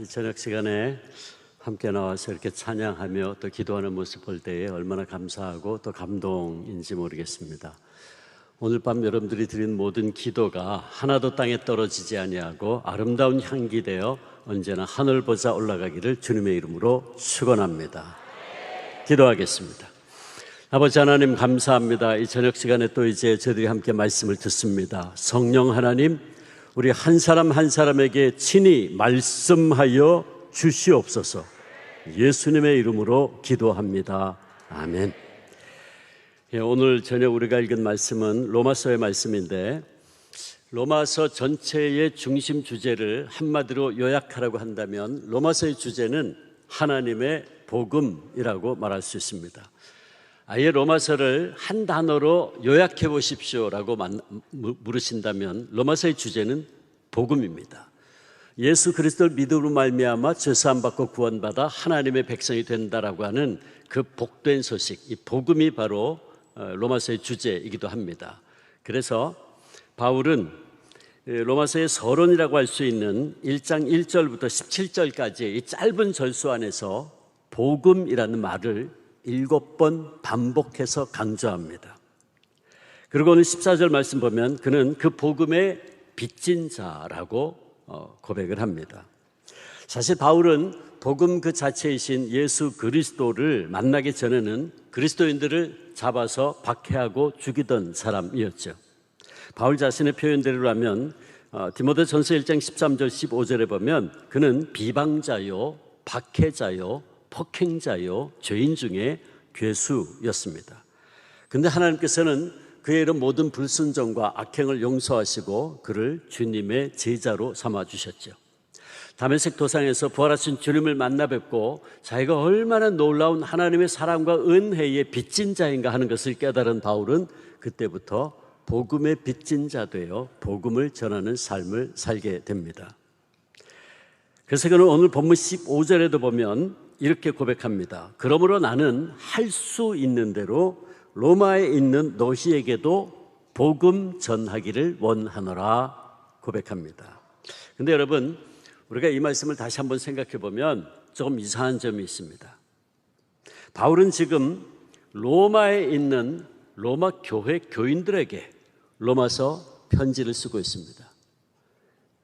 이 저녁 시간에 함께 나와서 이렇게 찬양하며 또 기도하는 모습 볼 때에 얼마나 감사하고 또 감동인지 모르겠습니다. 오늘 밤 여러분들이 드린 모든 기도가 하나도 땅에 떨어지지 아니하고 아름다운 향기 되어 언제나 하늘 보자 올라가기를 주님의 이름으로 축원합니다. 기도하겠습니다. 아버지 하나님 감사합니다. 이 저녁 시간에 또 이제 저희들이 함께 말씀을 듣습니다. 성령 하나님, 우리 한 사람 한 사람에게 친히 말씀하여 주시옵소서. 예수님의 이름으로 기도합니다. 아멘. 오늘 저녁 우리가 읽은 말씀은 로마서의 말씀인데, 로마서 전체의 중심 주제를 한마디로 요약하라고 한다면 로마서의 주제는 하나님의 복음이라고 말할 수 있습니다. 아예 로마서를 한 단어로 요약해 보십시오라고 물으신다면 로마서의 주제는 복음입니다. 예수 그리스도를 믿음으로 말미암아 죄사함 받고 구원받아 하나님의 백성이 된다라고 하는 그 복된 소식, 이 복음이 바로 로마서의 주제이기도 합니다. 그래서 바울은 로마서의 서론이라고 할 수 있는 1장 1절부터 17절까지 이 짧은 절수 안에서 복음이라는 말을 7번 반복해서 강조합니다. 그리고 오늘 14절 말씀 보면 그는 그 복음의 빚진 자라고 고백을 합니다. 사실 바울은 복음 그 자체이신 예수 그리스도를 만나기 전에는 그리스도인들을 잡아서 박해하고 죽이던 사람이었죠. 바울 자신의 표현대로 하면 디모데전서 1장 13절 15절에 보면 그는 비방자요, 박해자요, 폭행자요, 죄인 중에 괴수였습니다. 그런데 하나님께서는 그의 이런 모든 불순종과 악행을 용서하시고 그를 주님의 제자로 삼아주셨죠. 다메섹 도상에서 부활하신 주님을 만나 뵙고 자기가 얼마나 놀라운 하나님의 사랑과 은혜의 빚진 자인가 하는 것을 깨달은 바울은 그때부터 복음의 빚진 자 되어 복음을 전하는 삶을 살게 됩니다. 그래서 그는 오늘 본문 15절에도 보면 이렇게 고백합니다. 그러므로 나는 할 수 있는 대로 로마에 있는 너희에게도 복음 전하기를 원하노라 고백합니다. 근데 여러분, 우리가 이 말씀을 다시 한번 생각해 보면 조금 이상한 점이 있습니다. 바울은 지금 로마에 있는 로마 교회 교인들에게 로마서 편지를 쓰고 있습니다.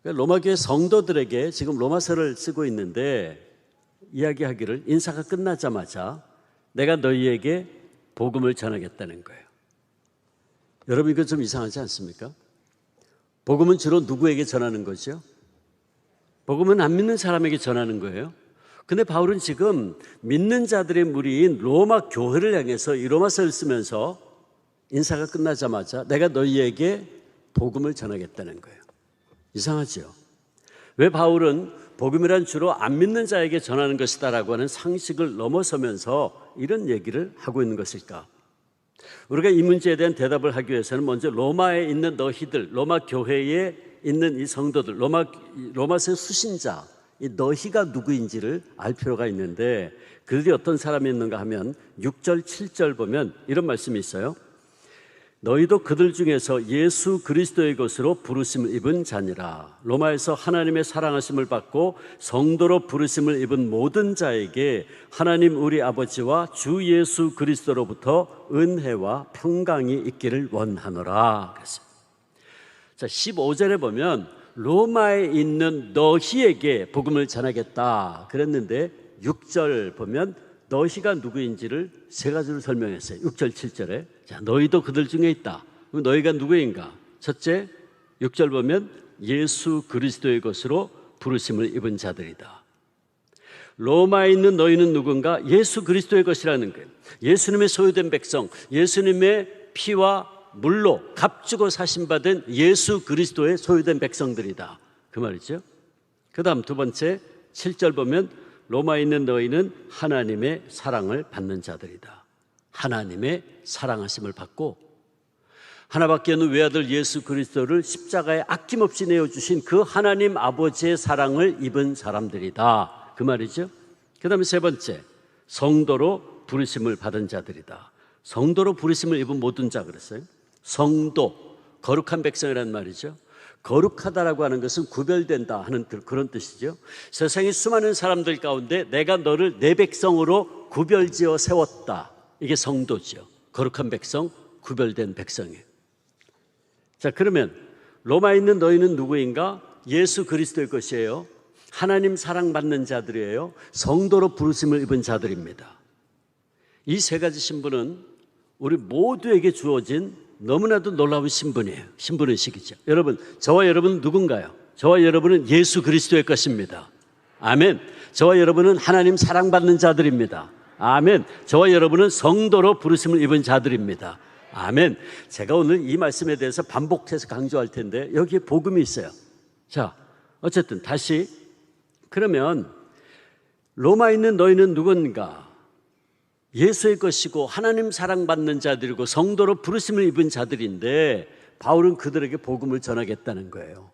로마 교회 성도들에게 지금 로마서를 쓰고 있는데 이야기하기를 인사가 끝나자마자 내가 너희에게 복음을 전하겠다는 거예요. 여러분, 이거 좀 이상하지 않습니까? 복음은 주로 누구에게 전하는 거죠? 복음은 안 믿는 사람에게 전하는 거예요. 근데 바울은 지금 믿는 자들의 무리인 로마 교회를 향해서 이 로마서를 쓰면서 인사가 끝나자마자 내가 너희에게 복음을 전하겠다는 거예요. 이상하죠? 왜 바울은 복음이란 주로 안 믿는 자에게 전하는 것이다라고 하는 상식을 넘어서면서 이런 얘기를 하고 있는 것일까? 우리가 이 문제에 대한 대답을 하기 위해서는 먼저 로마에 있는 너희들, 로마 교회에 있는 이 성도들, 로마서의 수신자, 이 너희가 누구인지를 알 필요가 있는데 그들이 어떤 사람이 있는가 하면 6절, 7절 보면 이런 말씀이 있어요. 너희도 그들 중에서 예수 그리스도의 것으로 부르심을 입은 자니라. 로마에서 하나님의 사랑하심을 받고 성도로 부르심을 입은 모든 자에게 하나님 우리 아버지와 주 예수 그리스도로부터 은혜와 평강이 있기를 원하노라 그랬습니다. 자, 15절에 보면 로마에 있는 너희에게 복음을 전하겠다 그랬는데 6절 보면 너희가 누구인지를 세 가지로 설명했어요. 6절, 7절에. 자, 너희도 그들 중에 있다. 그럼 너희가 누구인가? 첫째, 6절 보면 예수 그리스도의 것으로 부르심을 입은 자들이다. 로마에 있는 너희는 누군가? 예수 그리스도의 것이라는 거예요. 예수님의 소유된 백성, 예수님의 피와 물로 값주고 사신받은 예수 그리스도의 소유된 백성들이다. 그 말이죠. 그 다음 두 번째, 7절 보면 로마에 있는 너희는 하나님의 사랑을 받는 자들이다. 하나님의 사랑하심을 받고 하나밖에 없는 외아들 예수 그리스도를 십자가에 아낌없이 내어주신 그 하나님 아버지의 사랑을 입은 사람들이다. 그 말이죠. 그 다음에 세 번째, 성도로 부르심을 받은 자들이다. 성도로 부르심을 입은 모든 자 그랬어요. 성도, 거룩한 백성이라는 말이죠. 거룩하다라고 하는 것은 구별된다 하는 그런 뜻이죠. 세상의 수많은 사람들 가운데 내가 너를 내 백성으로 구별지어 세웠다. 이게 성도죠. 거룩한 백성, 구별된 백성이에요. 자, 그러면 로마에 있는 너희는 누구인가? 예수 그리스도의 것이에요. 하나님 사랑받는 자들이에요. 성도로 부르심을 입은 자들입니다. 이 세 가지 신분은 우리 모두에게 주어진 너무나도 놀라운 신분이에요. 신분의식이죠. 여러분, 저와 여러분은 누군가요? 저와 여러분은 예수 그리스도의 것입니다. 아멘. 저와 여러분은 하나님 사랑받는 자들입니다. 아멘. 저와 여러분은 성도로 부르심을 입은 자들입니다. 아멘. 제가 오늘 이 말씀에 대해서 반복해서 강조할 텐데 여기에 복음이 있어요. 자, 어쨌든 다시, 그러면 로마에 있는 너희는 누군가? 예수의 것이고 하나님 사랑받는 자들이고 성도로 부르심을 입은 자들인데 바울은 그들에게 복음을 전하겠다는 거예요.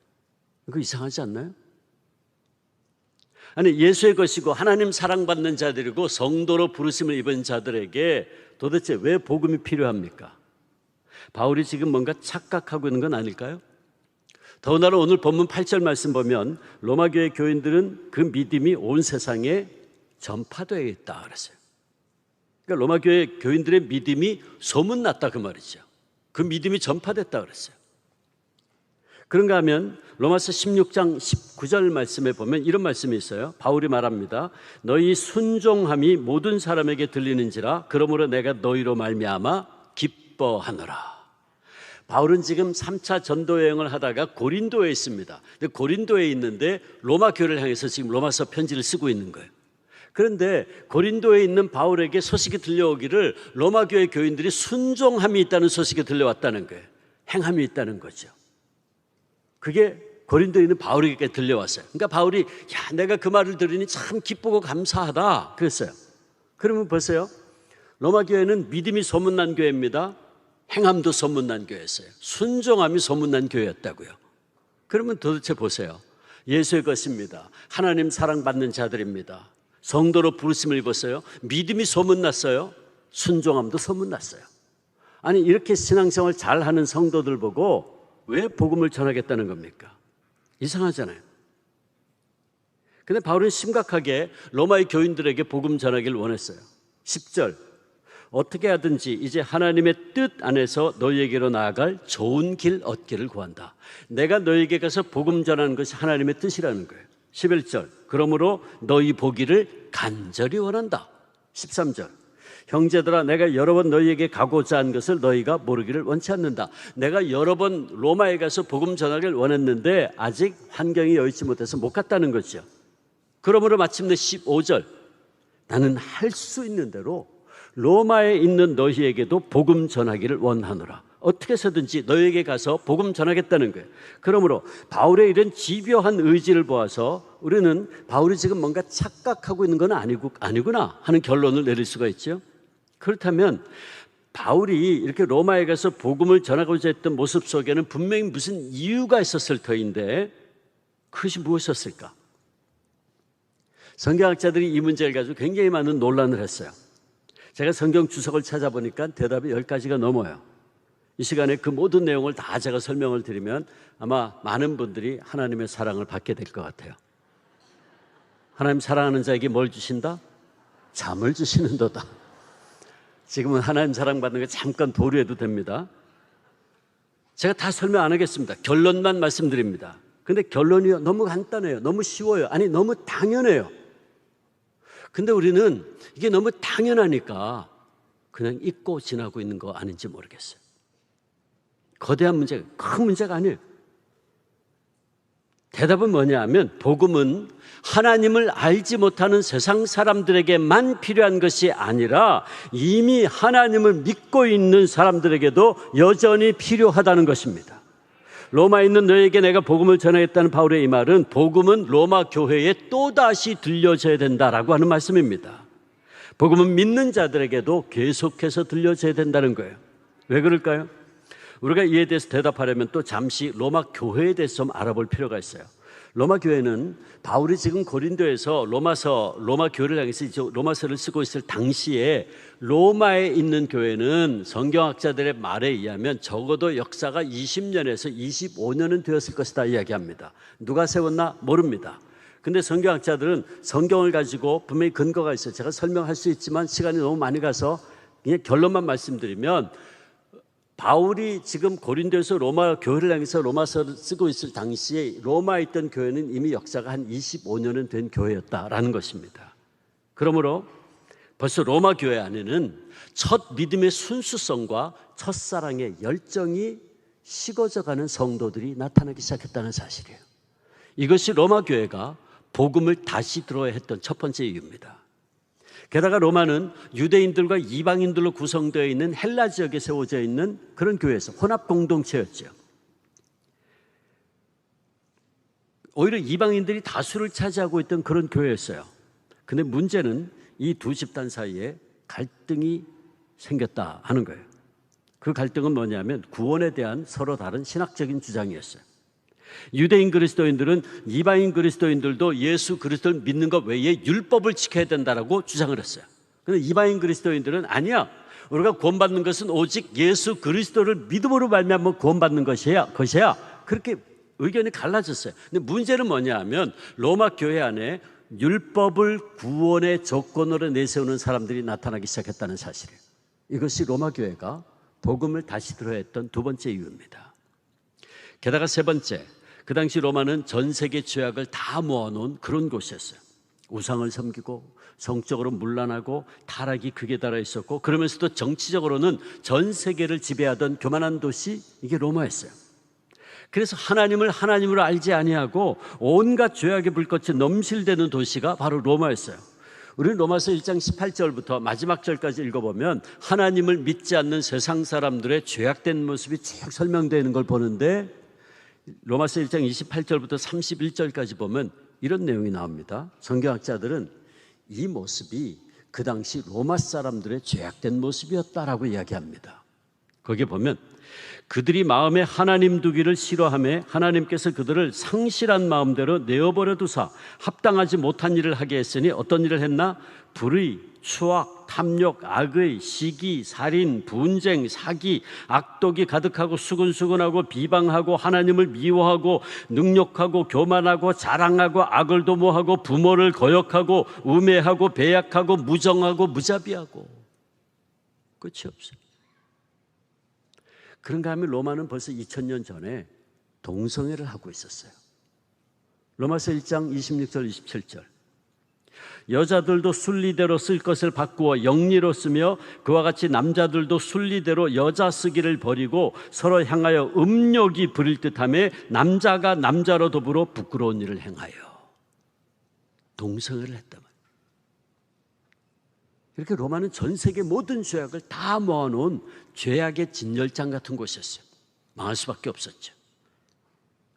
이거 이상하지 않나요? 아니, 예수의 것이고 하나님 사랑받는 자들이고 성도로 부르심을 입은 자들에게 도대체 왜 복음이 필요합니까? 바울이 지금 뭔가 착각하고 있는 건 아닐까요? 더군다나 오늘 본문 8절 말씀 보면 로마 교회 교인들은 그 믿음이 온 세상에 전파되어 있다 그랬어요. 그러니까 로마 교회 교인들의 믿음이 소문났다 그 말이죠. 그 믿음이 전파됐다 그랬어요. 그런가 하면 로마서 16장 19절 말씀에 보면 이런 말씀이 있어요. 바울이 말합니다. 너희 순종함이 모든 사람에게 들리는지라 그러므로 내가 너희로 말미암아 기뻐하노라. 바울은 지금 3차 전도 여행을 하다가 고린도에 있습니다. 근데 고린도에 있는데 로마 교회를 향해서 지금 로마서 편지를 쓰고 있는 거예요. 그런데 고린도에 있는 바울에게 소식이 들려오기를 로마 교회 교인들이 순종함이 있다는 소식이 들려왔다는 거예요. 행함이 있다는 거죠. 그게 고린도에 있는 바울에게 들려왔어요. 그러니까 바울이 내가 그 말을 들으니 참 기쁘고 감사하다 그랬어요. 그러면 보세요. 로마 교회는 믿음이 소문난 교회입니다. 행함도 소문난 교회였어요. 순종함이 소문난 교회였다고요. 그러면 도대체 보세요. 예수의 것입니다. 하나님 사랑받는 자들입니다. 성도로 부르심을 입었어요. 믿음이 소문났어요. 순종함도 소문났어요. 아니, 이렇게 신앙생활 잘하는 성도들 보고 왜 복음을 전하겠다는 겁니까? 이상하잖아요. 근데 바울은 심각하게 로마의 교인들에게 복음 전하기를 원했어요. 10절, 어떻게 하든지 이제 하나님의 뜻 안에서 너희에게로 나아갈 좋은 길 얻기를 구한다. 내가 너희에게 가서 복음 전하는 것이 하나님의 뜻이라는 거예요. 11절, 그러므로 너희 보기를 간절히 원한다. 13절, 형제들아 내가 여러 번 너희에게 가고자 한 것을 너희가 모르기를 원치 않는다. 내가 여러 번 로마에 가서 복음 전하기를 원했는데 아직 환경이 여의치 못해서 못 갔다는 거죠. 그러므로 마침내 15절, 나는 할 수 있는 대로 로마에 있는 너희에게도 복음 전하기를 원하노라. 어떻게 해서든지 너희에게 가서 복음 전하겠다는 거예요. 그러므로 바울의 이런 집요한 의지를 보아서 우리는 바울이 지금 뭔가 착각하고 있는 건 아니구나 하는 결론을 내릴 수가 있죠. 그렇다면 바울이 이렇게 로마에 가서 복음을 전하고자 했던 모습 속에는 분명히 무슨 이유가 있었을 터인데 그것이 무엇이었을까? 성경학자들이 이 문제를 가지고 굉장히 많은 논란을 했어요. 제가 성경 주석을 찾아보니까 대답이 10가지가 넘어요. 이 시간에 그 모든 내용을 다 제가 설명을 드리면 아마 많은 분들이 하나님의 사랑을 받게 될 것 같아요. 하나님 사랑하는 자에게 뭘 주신다? 잠을 주시는도다. 지금은 하나님 사랑받는 거 잠깐 도류해도 됩니다. 제가 다 설명 안 하겠습니다. 결론만 말씀드립니다. 근데 결론이 너무 간단해요. 너무 쉬워요. 아니, 너무 당연해요. 근데 우리는 이게 너무 당연하니까 그냥 잊고 지나고 있는 거 아닌지 모르겠어요. 거대한 문제가, 큰 문제가 아니에요. 대답은 뭐냐 하면 복음은 하나님을 알지 못하는 세상 사람들에게만 필요한 것이 아니라 이미 하나님을 믿고 있는 사람들에게도 여전히 필요하다는 것입니다. 로마에 있는 너에게 내가 복음을 전하겠다는 바울의 이 말은 복음은 로마 교회에 또다시 들려져야 된다라고 하는 말씀입니다. 복음은 믿는 자들에게도 계속해서 들려져야 된다는 거예요. 왜 그럴까요? 우리가 이에 대해서 대답하려면 또 잠시 로마 교회에 대해서 좀 알아볼 필요가 있어요. 로마 교회는 바울이 지금 고린도에서 로마 교회를 향해서 로마서를 쓰고 있을 당시에 로마에 있는 교회는 성경학자들의 말에 의하면 적어도 역사가 20년에서 25년은 되었을 것이다 이야기합니다. 누가 세웠나 모릅니다. 근데 성경학자들은 성경을 가지고 분명히 근거가 있어요. 제가 설명할 수 있지만 시간이 너무 많이 가서 그냥 결론만 말씀드리면, 바울이 지금 고린도에서 로마 교회를 향해서 로마서를 쓰고 있을 당시에 로마에 있던 교회는 이미 역사가 한 25년은 된 교회였다라는 것입니다. 그러므로 벌써 로마 교회 안에는 첫 믿음의 순수성과 첫사랑의 열정이 식어져가는 성도들이 나타나기 시작했다는 사실이에요. 이것이 로마 교회가 복음을 다시 들어야 했던 첫 번째 이유입니다. 게다가 로마는 유대인들과 이방인들로 구성되어 있는 헬라 지역에 세워져 있는 그런 교회에서 혼합 공동체였죠. 오히려 이방인들이 다수를 차지하고 있던 그런 교회였어요. 근데 문제는 이 두 집단 사이에 갈등이 생겼다 하는 거예요. 그 갈등은 뭐냐면 구원에 대한 서로 다른 신학적인 주장이었어요. 유대인 그리스도인들은 이방인 그리스도인들도 예수 그리스도를 믿는 것 외에 율법을 지켜야 된다라고 주장을 했어요. 그런데 이방인 그리스도인들은 아니야, 우리가 구원받는 것은 오직 예수 그리스도를 믿음으로 말미암아 구원받는 것이야. 그렇게 의견이 갈라졌어요. 근데 문제는 뭐냐 하면 로마 교회 안에 율법을 구원의 조건으로 내세우는 사람들이 나타나기 시작했다는 사실이에요. 이것이 로마 교회가 복음을 다시 들어야 했던 두 번째 이유입니다. 게다가 세 번째, 그 당시 로마는 전 세계 죄악을 다 모아놓은 그런 곳이었어요. 우상을 섬기고 성적으로 문란하고 타락이 극에 달해 있었고, 그러면서도 정치적으로는 전 세계를 지배하던 교만한 도시, 이게 로마였어요. 그래서 하나님을 하나님으로 알지 아니하고 온갖 죄악의 불꽃이 넘실대는 도시가 바로 로마였어요. 우리는 로마서 1장 18절부터 마지막 절까지 읽어보면 하나님을 믿지 않는 세상 사람들의 죄악된 모습이 쭉 설명되는 걸 보는데, 로마서 1장 28절부터 31절까지 보면 이런 내용이 나옵니다. 성경학자들은 이 모습이 그 당시 로마 사람들의 죄악된 모습이었다라고 이야기합니다. 거기에 보면 그들이 마음에 하나님 두기를 싫어하며 하나님께서 그들을 상실한 마음대로 내어버려 두사 합당하지 못한 일을 하게 했으니 어떤 일을 했나? 불의, 추악, 탐욕, 악의, 시기, 살인, 분쟁, 사기, 악독이 가득하고 수근수근하고 비방하고 하나님을 미워하고 능욕하고 교만하고 자랑하고 악을 도모하고 부모를 거역하고 우매하고 배약하고 무정하고 무자비하고 끝이 없어요. 그런가 하면 로마는 벌써 2000년 전에 동성애를 하고 있었어요. 로마서 1장 26절 27절, 여자들도 순리대로 쓸 것을 바꾸어 영리로 쓰며 그와 같이 남자들도 순리대로 여자 쓰기를 버리고 서로 향하여 음욕이 부릴 듯하며 남자가 남자로 더불어 부끄러운 일을 행하여 동성애를 했단 말이에요. 이렇게 로마는 전 세계 모든 죄악을 다 모아놓은 죄악의 진열장 같은 곳이었어요. 망할 수밖에 없었죠.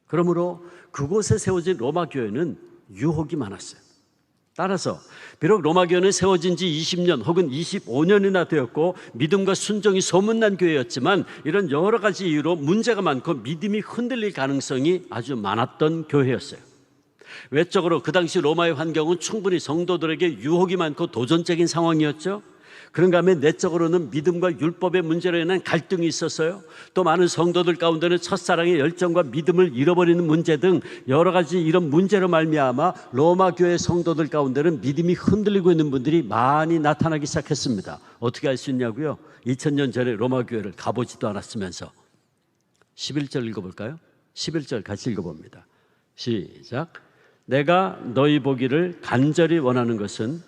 그러므로 그곳에 세워진 로마 교회는 유혹이 많았어요. 따라서 비록 로마 교회는 세워진 지 20년 혹은 25년이나 되었고 믿음과 순종이 소문난 교회였지만, 이런 여러 가지 이유로 문제가 많고 믿음이 흔들릴 가능성이 아주 많았던 교회였어요. 외적으로 그 당시 로마의 환경은 충분히 성도들에게 유혹이 많고 도전적인 상황이었죠. 그런가 하면 내적으로는 믿음과 율법의 문제로 인한 갈등이 있었어요. 또 많은 성도들 가운데는 첫사랑의 열정과 믿음을 잃어버리는 문제 등 여러 가지 이런 문제로 말미암아 로마 교회 성도들 가운데는 믿음이 흔들리고 있는 분들이 많이 나타나기 시작했습니다. 어떻게 알 수 있냐고요? 2000년 전에 로마 교회를 가보지도 않았으면서. 11절 읽어볼까요? 11절 같이 읽어봅니다. 시작. 내가 너희 보기를 간절히 원하는 것은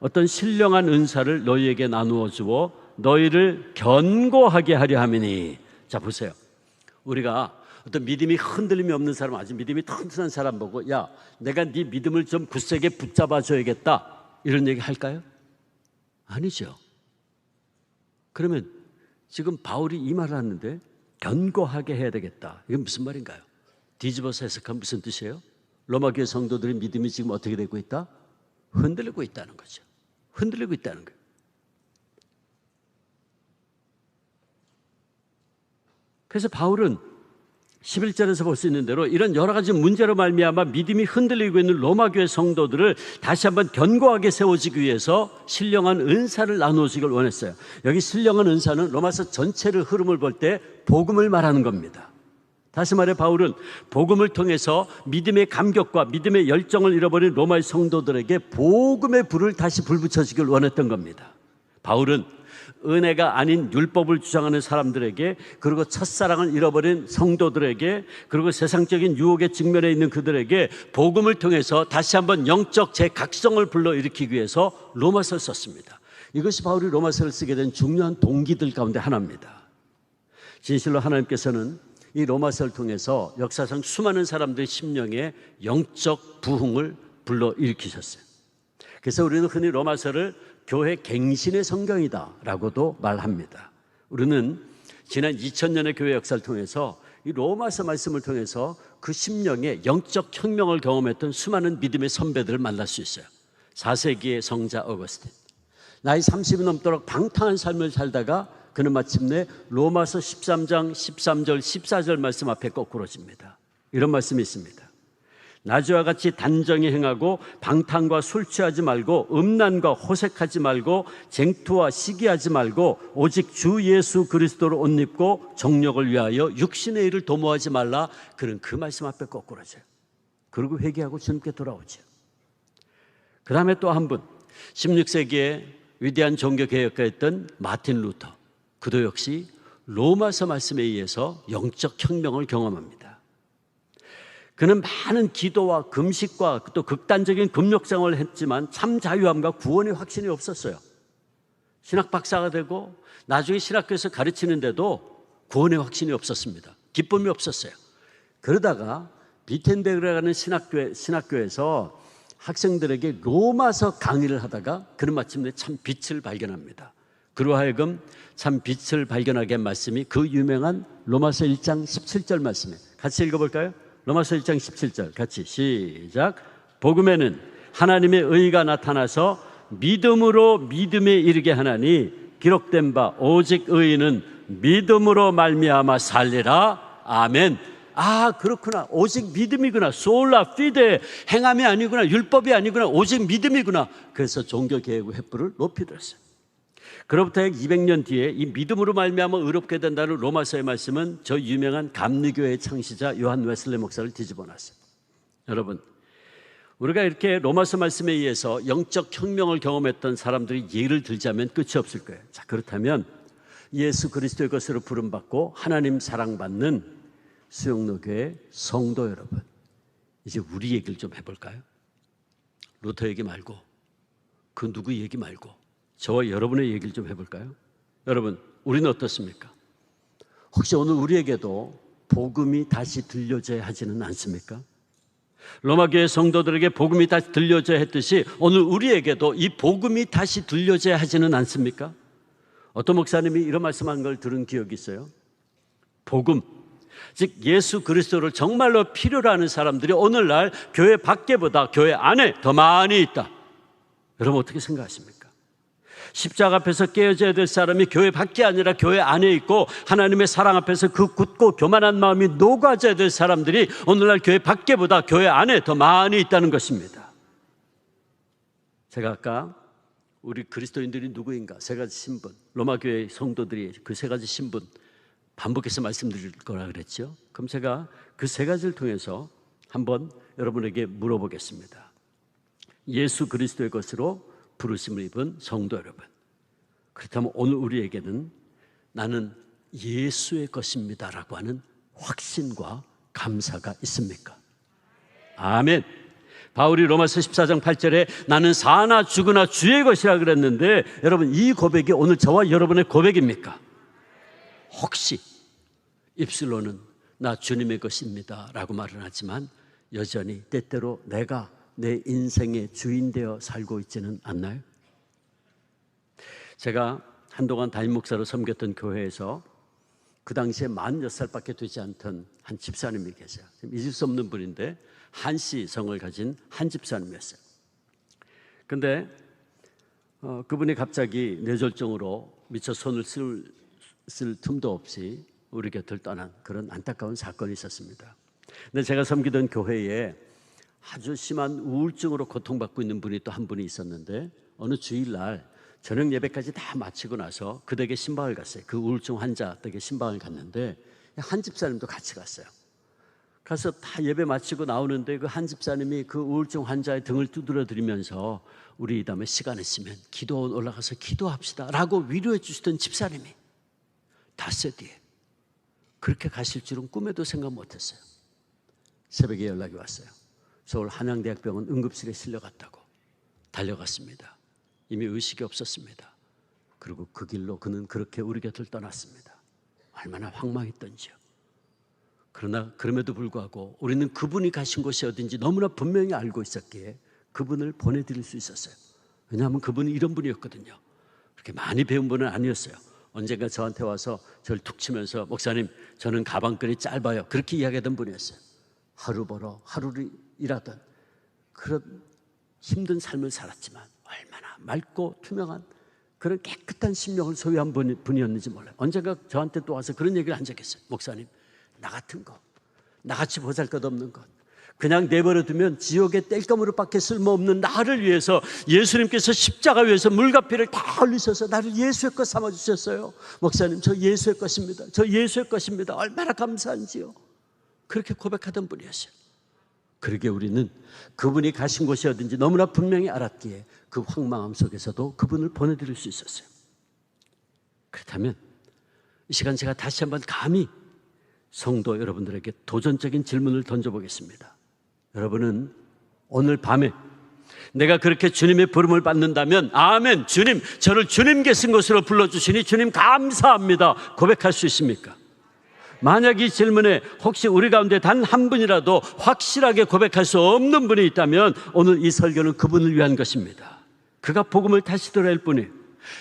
어떤 신령한 은사를 너희에게 나누어 주어 너희를 견고하게 하려 함이니. 자, 보세요. 우리가 어떤 믿음이 흔들림이 없는 사람, 아주 믿음이 튼튼한 사람 보고 야, 내가 네 믿음을 좀 굳세게 붙잡아 줘야겠다, 이런 얘기 할까요? 아니죠. 그러면 지금 바울이 이 말을 하는데 견고하게 해야 되겠다, 이건 무슨 말인가요? 뒤집어서 해석하면 무슨 뜻이에요? 로마 교회 성도들의 믿음이 지금 어떻게 되고 있다? 흔들리고 있다는 거죠. 흔들리고 있다는 거예요. 그래서 바울은 11절에서 볼 수 있는 대로 이런 여러 가지 문제로 말미암아 믿음이 흔들리고 있는 로마 교회 성도들을 다시 한번 견고하게 세워지기 위해서 신령한 은사를 나누어주길 원했어요. 여기 신령한 은사는 로마서 전체를 흐름을 볼 때 복음을 말하는 겁니다. 다시 말해 바울은 복음을 통해서 믿음의 감격과 믿음의 열정을 잃어버린 로마의 성도들에게 복음의 불을 다시 불붙여주길 원했던 겁니다. 바울은 은혜가 아닌 율법을 주장하는 사람들에게, 그리고 첫사랑을 잃어버린 성도들에게, 그리고 세상적인 유혹에 직면해 있는 그들에게 복음을 통해서 다시 한번 영적 재각성을 불러일으키기 위해서 로마서를 썼습니다. 이것이 바울이 로마서를 쓰게 된 중요한 동기들 가운데 하나입니다. 진실로 하나님께서는 이 로마서를 통해서 역사상 수많은 사람들의 심령에 영적 부흥을 불러일으키셨어요. 그래서 우리는 흔히 로마서를 교회 갱신의 성경이다 라고도 말합니다. 우리는 지난 2000년의 교회 역사를 통해서 이 로마서 말씀을 통해서 그 심령에 영적 혁명을 경험했던 수많은 믿음의 선배들을 만날 수 있어요. 4세기의 성자 어거스틴, 나이 30이 넘도록 방탕한 삶을 살다가 그는 마침내 로마서 13장 13절 14절 말씀 앞에 거꾸로집니다. 이런 말씀이 있습니다. 나주와 같이 단정히 행하고 방탕과 술 취하지 말고 음란과 호색하지 말고 쟁투와 시기하지 말고 오직 주 예수 그리스도를 옷 입고 정력을 위하여 육신의 일을 도모하지 말라. 그는 그 말씀 앞에 거꾸로져요. 그리고 회개하고 주님께 돌아오죠. 그 다음에 또 한 분, 16세기에 위대한 종교개혁가였던 마틴 루터, 그도 역시 로마서 말씀에 의해서 영적 혁명을 경험합니다. 그는 많은 기도와 금식과 또 극단적인 금욕생활을 했지만 참 자유함과 구원의 확신이 없었어요. 신학 박사가 되고 나중에 신학교에서 가르치는데도 구원의 확신이 없었습니다. 기쁨이 없었어요. 그러다가 비텐베르라는 신학교에서 학생들에게 로마서 강의를 하다가 그는 마침내 참 빛을 발견합니다. 그로 하여금 참 빛을 발견하게 한 말씀이 그 유명한 로마서 1장 17절 말씀이에요. 같이 읽어볼까요? 로마서 1장 17절 같이 시작. 복음에는 하나님의 의가 나타나서 믿음으로 믿음에 이르게 하나니 기록된 바 오직 의인은 믿음으로 말미암아 살리라. 아멘. 아, 그렇구나. 오직 믿음이구나. 솔라 피데, 행함이 아니구나. 율법이 아니구나. 오직 믿음이구나. 그래서 종교개혁의 횃불을 높이 들었어요. 그로부터 약 200년 뒤에 이 믿음으로 말미암아 의롭게 된다는 로마서의 말씀은 저 유명한 감리교회의 창시자 요한 웨슬리 목사를 뒤집어 놨어요. 여러분, 우리가 이렇게 로마서 말씀에 의해서 영적 혁명을 경험했던 사람들이 예를 들자면 끝이 없을 거예요. 자, 그렇다면 예수 그리스도의 것으로 부름받고 하나님 사랑받는 수영로교회 성도 여러분, 이제 우리 얘기를 좀 해볼까요? 루터 얘기 말고, 그 누구 얘기 말고 저와 여러분의 얘기를 좀 해볼까요? 여러분, 우리는 어떻습니까? 혹시 오늘 우리에게도 복음이 다시 들려져야 하지는 않습니까? 로마교회 성도들에게 복음이 다시 들려져야 했듯이 오늘 우리에게도 이 복음이 다시 들려져야 하지는 않습니까? 어떤 목사님이 이런 말씀한 걸 들은 기억이 있어요. 복음, 즉 예수 그리스도를 정말로 필요로 하는 사람들이 오늘날 교회 밖에보다 교회 안에 더 많이 있다. 여러분 어떻게 생각하십니까? 십자가 앞에서 깨어져야 될 사람이 교회 밖이 아니라 교회 안에 있고 하나님의 사랑 앞에서 그 굳고 교만한 마음이 녹아져야 될 사람들이 오늘날 교회 밖에보다 교회 안에 더 많이 있다는 것입니다. 제가 아까 우리 그리스도인들이 누구인가 세 가지 신분, 로마교회 성도들이 그 세 가지 신분 반복해서 말씀드릴 거라 그랬죠. 그럼 제가 그 세 가지를 통해서 한번 여러분에게 물어보겠습니다. 예수 그리스도의 것으로 부르심을 입은 성도 여러분, 그렇다면 오늘 우리에게는 나는 예수의 것입니다 라고 하는 확신과 감사가 있습니까? 아멘. 바울이 로마서 14장 8절에 나는 사나 죽으나 주의 것이라 그랬는데 여러분 이 고백이 오늘 저와 여러분의 고백입니까? 혹시 입술로는 나 주님의 것입니다 라고 말은 하지만 여전히 때때로 내가 내 인생의 주인 되어 살고 있지는 않나요? 제가 한동안 담임 목사로 섬겼던 교회에서 그 당시에 46살밖에 되지 않던 한 집사님이 계세요. 잊을 수 없는 분인데 한씨 성을 가진 한 집사님이었어요. 근데 그분이 갑자기 뇌졸중으로 미처 손을 쓸 틈도 없이 우리 곁을 떠난 그런 안타까운 사건이 있었습니다. 근데 제가 섬기던 교회에 아주 심한 우울증으로 고통받고 있는 분이 또 한 분이 있었는데, 어느 주일날 저녁 예배까지 다 마치고 나서 그 댁에 신방을 갔어요. 그 우울증 환자 댁에 신방을 갔는데 한 집사님도 같이 갔어요. 가서 다 예배 마치고 나오는데 그 한 집사님이 그 우울증 환자의 등을 두드려 드리면서 우리 이 다음에 시간 있으면 기도원 올라가서 기도합시다 라고 위로해 주시던 집사님이 닷새 뒤에 그렇게 가실 줄은 꿈에도 생각 못했어요. 새벽에 연락이 왔어요. 서울 한양대학병원 응급실에 실려갔다고. 달려갔습니다. 이미 의식이 없었습니다. 그리고 그 길로 그는 그렇게 우리 곁을 떠났습니다. 얼마나 황망했던지요. 그러나 그럼에도 불구하고 우리는 그분이 가신 곳이 어딘지 너무나 분명히 알고 있었기에 그분을 보내드릴 수 있었어요. 왜냐하면 그분이 이런 분이었거든요. 그렇게 많이 배운 분은 아니었어요. 언젠가 저한테 와서 저를 툭 치면서 목사님 저는 가방끈이 짧아요 그렇게 이야기하던 분이었어요. 하루 벌어 하루를 일하던 그런 힘든 삶을 살았지만 얼마나 맑고 투명한 그런 깨끗한 심령을 소유한 분이었는지 몰라요. 언젠가 저한테 또 와서 그런 얘기를 한 적이 있어요. 목사님 나 같은 거, 나같이 보잘것없는 것 그냥 내버려두면 지옥의 땔감으로밖에 쓸모없는 나를 위해서 예수님께서 십자가 위에서 물과 피를 다 흘리셔서 나를 예수의 것 삼아주셨어요. 목사님 저 예수의 것입니다. 저 예수의 것입니다. 얼마나 감사한지요. 그렇게 고백하던 분이었어요. 그러게 우리는 그분이 가신 곳이 어딘지 너무나 분명히 알았기에 그 황망함 속에서도 그분을 보내드릴 수 있었어요. 그렇다면 이 시간 제가 다시 한번 감히 성도 여러분들에게 도전적인 질문을 던져보겠습니다. 여러분은 오늘 밤에 내가 그렇게 주님의 부름을 받는다면 아멘 주님 저를 주님께 쓴 것으로 불러주시니 주님 감사합니다 고백할 수 있습니까? 만약 이 질문에 혹시 우리 가운데 단 한 분이라도 확실하게 고백할 수 없는 분이 있다면 오늘 이 설교는 그분을 위한 것입니다. 그가 복음을 다시 들어야 할 뿐이에요.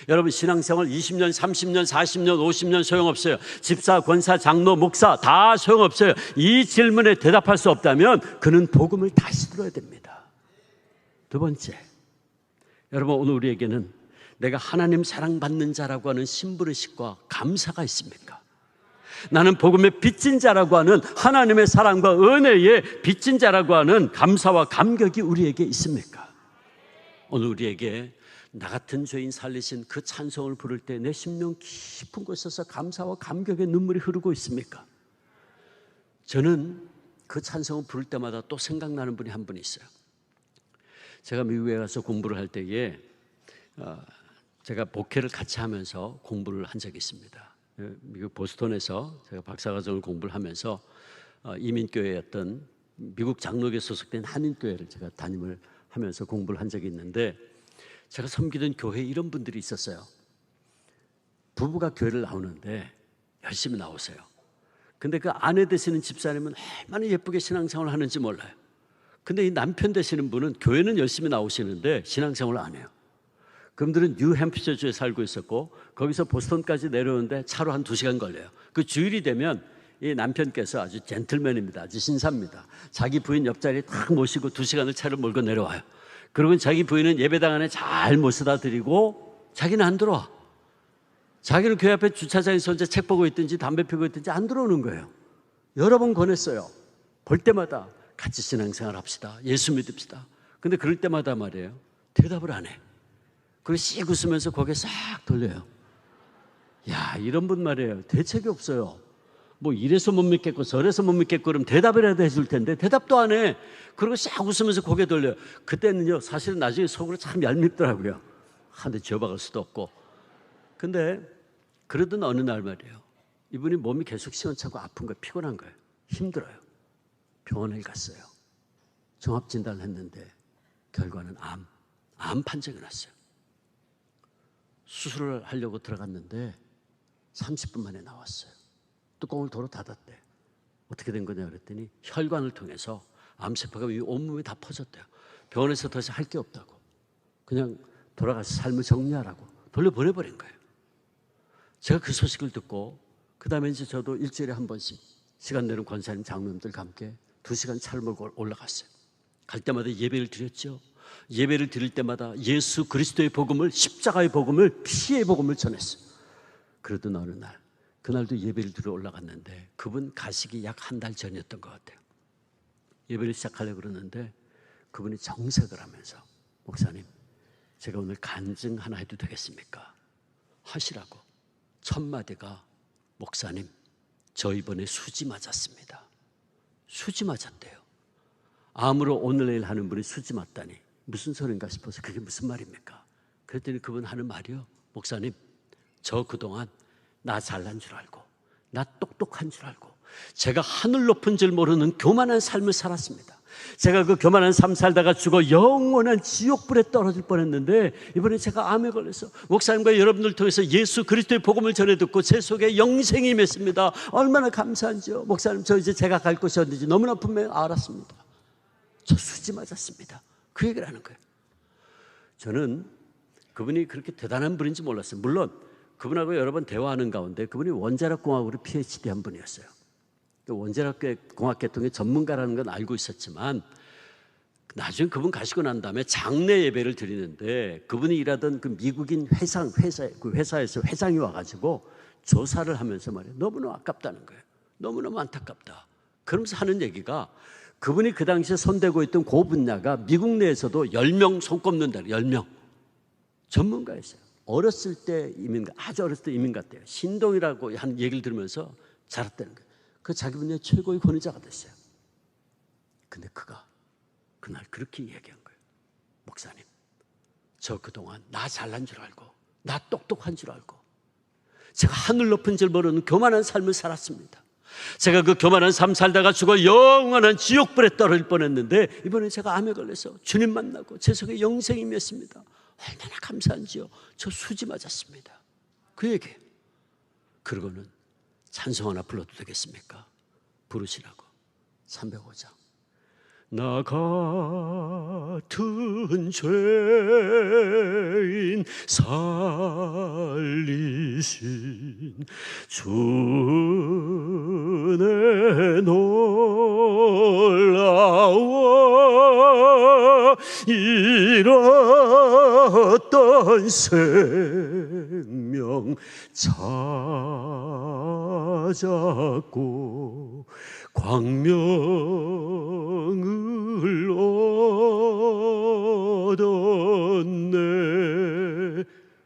여러분 신앙생활 20년, 30년, 40년, 50년 소용없어요. 집사, 권사, 장로, 목사 다 소용없어요. 이 질문에 대답할 수 없다면 그는 복음을 다시 들어야 됩니다. 두 번째, 여러분 오늘 우리에게는 내가 하나님 사랑받는 자라고 하는 신부의식과 감사가 있습니까? 나는 복음의 빚진 자라고 하는 하나님의 사랑과 은혜의 빚진 자라고 하는 감사와 감격이 우리에게 있습니까? 오늘 우리에게 나 같은 죄인 살리신 그 찬송을 부를 때 내 심령 깊은 곳에서 감사와 감격의 눈물이 흐르고 있습니까? 저는 그 찬송을 부를 때마다 또 생각나는 분이 한 분 있어요. 제가 미국에 가서 공부를 할 때에 제가 목회를 같이 하면서 공부를 한 적이 있습니다. 미국 보스턴에서 제가 박사과정을 공부를 하면서 이민교회였던 미국 장로교에 소속된 한인교회를 제가 담임을 하면서 공부를 한 적이 있는데 제가 섬기던 교회에 이런 분들이 있었어요. 부부가 교회를 나오는데 열심히 나오세요. 근데 그 아내 되시는 집사님은 얼마나 예쁘게 신앙생활을 하는지 몰라요. 근데 이 남편 되시는 분은 교회는 열심히 나오시는데 신앙생활을 안 해요. 그분들은 뉴햄프셔주에 살고 있었고 거기서 보스턴까지 내려오는데 차로 한 2시간 걸려요. 그 주일이 되면 이 남편께서 아주 젠틀맨입니다. 아주 신사입니다. 자기 부인 옆자리에 탁 모시고 2시간을 차를 몰고 내려와요. 그러고 자기 부인은 예배당 안에 잘 모셔다 드리고 자기는 안 들어와. 자기는 교회 앞에 주차장에서 혼자 책 보고 있든지 담배 피우고 있든지 안 들어오는 거예요. 여러 번 권했어요. 볼 때마다 같이 신앙생활 합시다. 예수 믿읍시다. 근데 그럴 때마다 말이에요. 대답을 안 해. 그리고 씩 웃으면서 고개 싹 돌려요. 야, 이런 분 말이에요. 대책이 없어요. 뭐 이래서 못 믿겠고 저래서 못 믿겠고 그러면 대답이라도 해줄 텐데 대답도 안 해. 그리고 싹 웃으면서 고개 돌려요. 그때는요 사실은 나중에 속으로 참 얄밉더라고요. 한 대 지어박을 수도 없고. 근데 그러던 어느 날 말이에요. 이분이 몸이 계속 시원찮고 아픈 거예요. 피곤한 거예요. 힘들어요. 병원에 갔어요. 종합진단을 했는데 결과는 암 판정이 났어요. 수술을 하려고 들어갔는데 30분 만에 나왔어요. 뚜껑을 도로 닫았대. 어떻게 된 거냐 그랬더니 혈관을 통해서 암세포가 온몸에 다 퍼졌대요. 병원에서 더 이상 할 게 없다고. 그냥 돌아가서 삶을 정리하라고 돌려보내버린 거예요. 제가 그 소식을 듣고 그 다음에 이제 저도 일주일에 한 번씩 시간 내는 권사님 장로님들과 함께 2시간 차를 몰고 올라갔어요. 갈 때마다 예배를 드렸죠. 예배를 드릴 때마다 예수 그리스도의 복음을, 십자가의 복음을, 피의 복음을 전했어요. 그러던 어느 날 그날도 예배를 드려 올라갔는데 그분 가시기 약 한 달 전이었던 것 같아요. 예배를 시작하려고 그러는데 그분이 정색을 하면서 목사님, 제가 오늘 간증 하나 해도 되겠습니까? 하시라고. 첫 마디가 목사님, 저 이번에 수지 맞았습니다. 수지 맞았대요. 암으로 오늘 내일 하는 분이 수지 맞다니 무슨 소린가 싶어서 그게 무슨 말입니까? 그랬더니 그분 하는 말이요, 목사님, 저 그동안 나 잘난 줄 알고 나 똑똑한 줄 알고 제가 하늘 높은 줄 모르는 교만한 삶을 살았습니다. 제가 그 교만한 삶 살다가 죽어 영원한 지옥불에 떨어질 뻔했는데 이번에 제가 암에 걸려서 목사님과 여러분들 통해서 예수 그리스도의 복음을 전해 듣고 제 속에 영생이 맺습니다. 얼마나 감사한지요. 목사님, 저 이제 제가 갈 곳이 어딘지 너무나 분명히 알았습니다. 저 수지 맞았습니다. 그 얘기를 하는 거예요. 저는 그분이 그렇게 대단한 분인지 몰랐어요. 물론 그분하고 여러 번 대화하는 가운데 그분이 원자력공학으로 PhD 한 분이었어요. 원자력공학계통의 전문가라는 건 알고 있었지만 나중에 그분 가시고 난 다음에 장례 예배를 드리는데 그분이 일하던 그 미국인 그 회사에서 회장이 와가지고 조사를 하면서 말이에요. 너무너무 아깝다는 거예요. 너무너무 안타깝다. 그러면서 하는 얘기가 그분이 그 당시에 손대고 있던 그 분야가 미국 내에서도 10명 손꼽는다. 10명. 전문가였어요. 어렸을 때 아주 어렸을 때 이민 갔대요. 신동이라고 하는 얘기를 들으면서 자랐다는 거예요. 그 자기 분야의 최고의 권위자가 됐어요. 근데 그가 그날 그렇게 얘기한 거예요. 목사님, 저 그동안 나 잘난 줄 알고 나 똑똑한 줄 알고 제가 하늘 높은 줄 모르는 교만한 삶을 살았습니다. 제가 그 교만한 삶 살다가 죽어 영원한 지옥불에 떨어질 뻔했는데 이번에 제가 암에 걸려서 주님 만나고 제 속에 영생이 맺습니다. 얼마나 감사한지요. 저 수지 맞았습니다. 그 얘기. 그러고는 찬송 하나 불러도 되겠습니까? 부르시라고. 305장. 나 같은 죄인 살리신 주의 놀라워 잃었던 생명 찾았고 광명을 얻었네.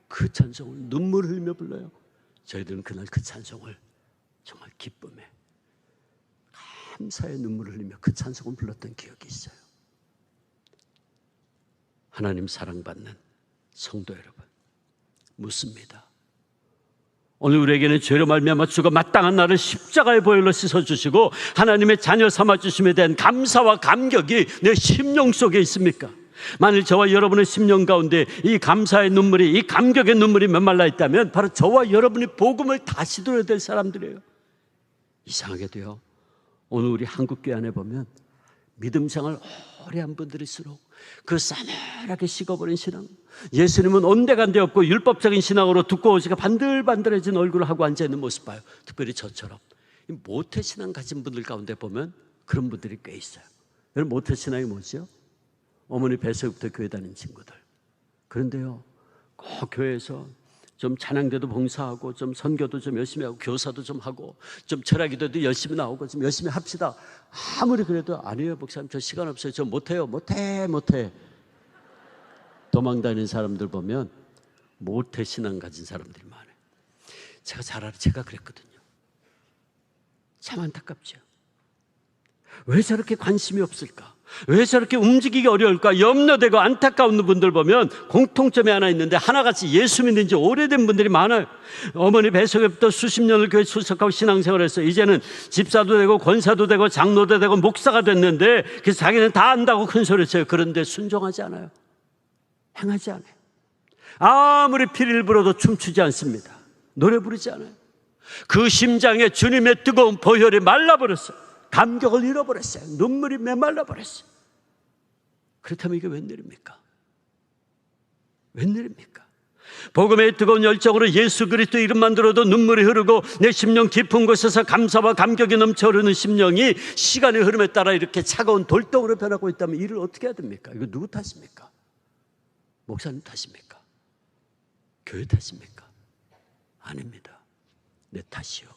그 찬송을 눈물 흘리며 불러요. 저희들은 그날 그 찬송을 정말 기쁨에 감사의 눈물을 흘리며 그 찬송을 불렀던 기억이 있어요. 하나님 사랑받는 성도 여러분, 묻습니다. 오늘 우리에게는 죄로 말미암아 죽어 마땅한 나를 십자가의 보혈로 씻어주시고 하나님의 자녀 삼아주심에 대한 감사와 감격이 내 심령 속에 있습니까? 만일 저와 여러분의 심령 가운데 이 감사의 눈물이, 이 감격의 눈물이 메말라 있다면 바로 저와 여러분이 복음을 다시 들어야 될 사람들이에요. 이상하게도요, 오늘 우리 한국교회 안에 보면 믿음 생활 오래 한 분들일수록 그 싸늘하게 식어버린 신앙, 예수님은 온데간데 없고 율법적인 신앙으로 두꺼워지고 반들반들해진 얼굴을 하고 앉아있는 모습 봐요. 특별히 저처럼 모태신앙 가진 분들 가운데 보면 그런 분들이 꽤 있어요. 여러분, 모태신앙이 뭐죠? 어머니 뱃속부터 교회 다닌 친구들. 그런데요, 꼭 교회에서 좀 찬양대도 봉사하고 좀 선교도 좀 열심히 하고 교사도 좀 하고 좀 철학기도도 열심히 나오고 좀 열심히 합시다. 아무리 그래도 아니에요 목사님, 저 시간 없어요, 저 못해요. 못해 도망다니는 사람들 보면 모태 신앙 가진 사람들이 많아요. 제가 잘 알아요. 제가 그랬거든요. 참 안타깝죠. 왜 저렇게 관심이 없을까? 왜 저렇게 움직이기 어려울까? 염려되고 안타까운 분들 보면 공통점이 하나 있는데 하나같이 예수 믿는 지 오래된 분들이 많아요. 어머니 뱃속에부터 수십 년을 교회 출석하고 신앙생활을 했어요. 이제는 집사도 되고 권사도 되고 장로도 되고 목사가 됐는데 그래서 자기는 다 안다고 큰 소리 쳐요. 그런데 순종하지 않아요. 행하지 않아요. 아무리 피를 불어도 춤추지 않습니다. 노래 부르지 않아요. 그 심장에 주님의 뜨거운 보혈이 말라버렸어요. 감격을 잃어버렸어요. 눈물이 메말라버렸어요. 그렇다면 이게 웬일입니까? 웬일입니까? 복음의 뜨거운 열정으로 예수 그리스도 이름만 들어도 눈물이 흐르고 내 심령 깊은 곳에서 감사와 감격이 넘쳐 흐르는 심령이 시간의 흐름에 따라 이렇게 차가운 돌덩으로 변하고 있다면 이를 어떻게 해야 됩니까? 이거 누구 탓입니까? 목사님 탓입니까? 교회 탓입니까? 아닙니다. 내 탓이요,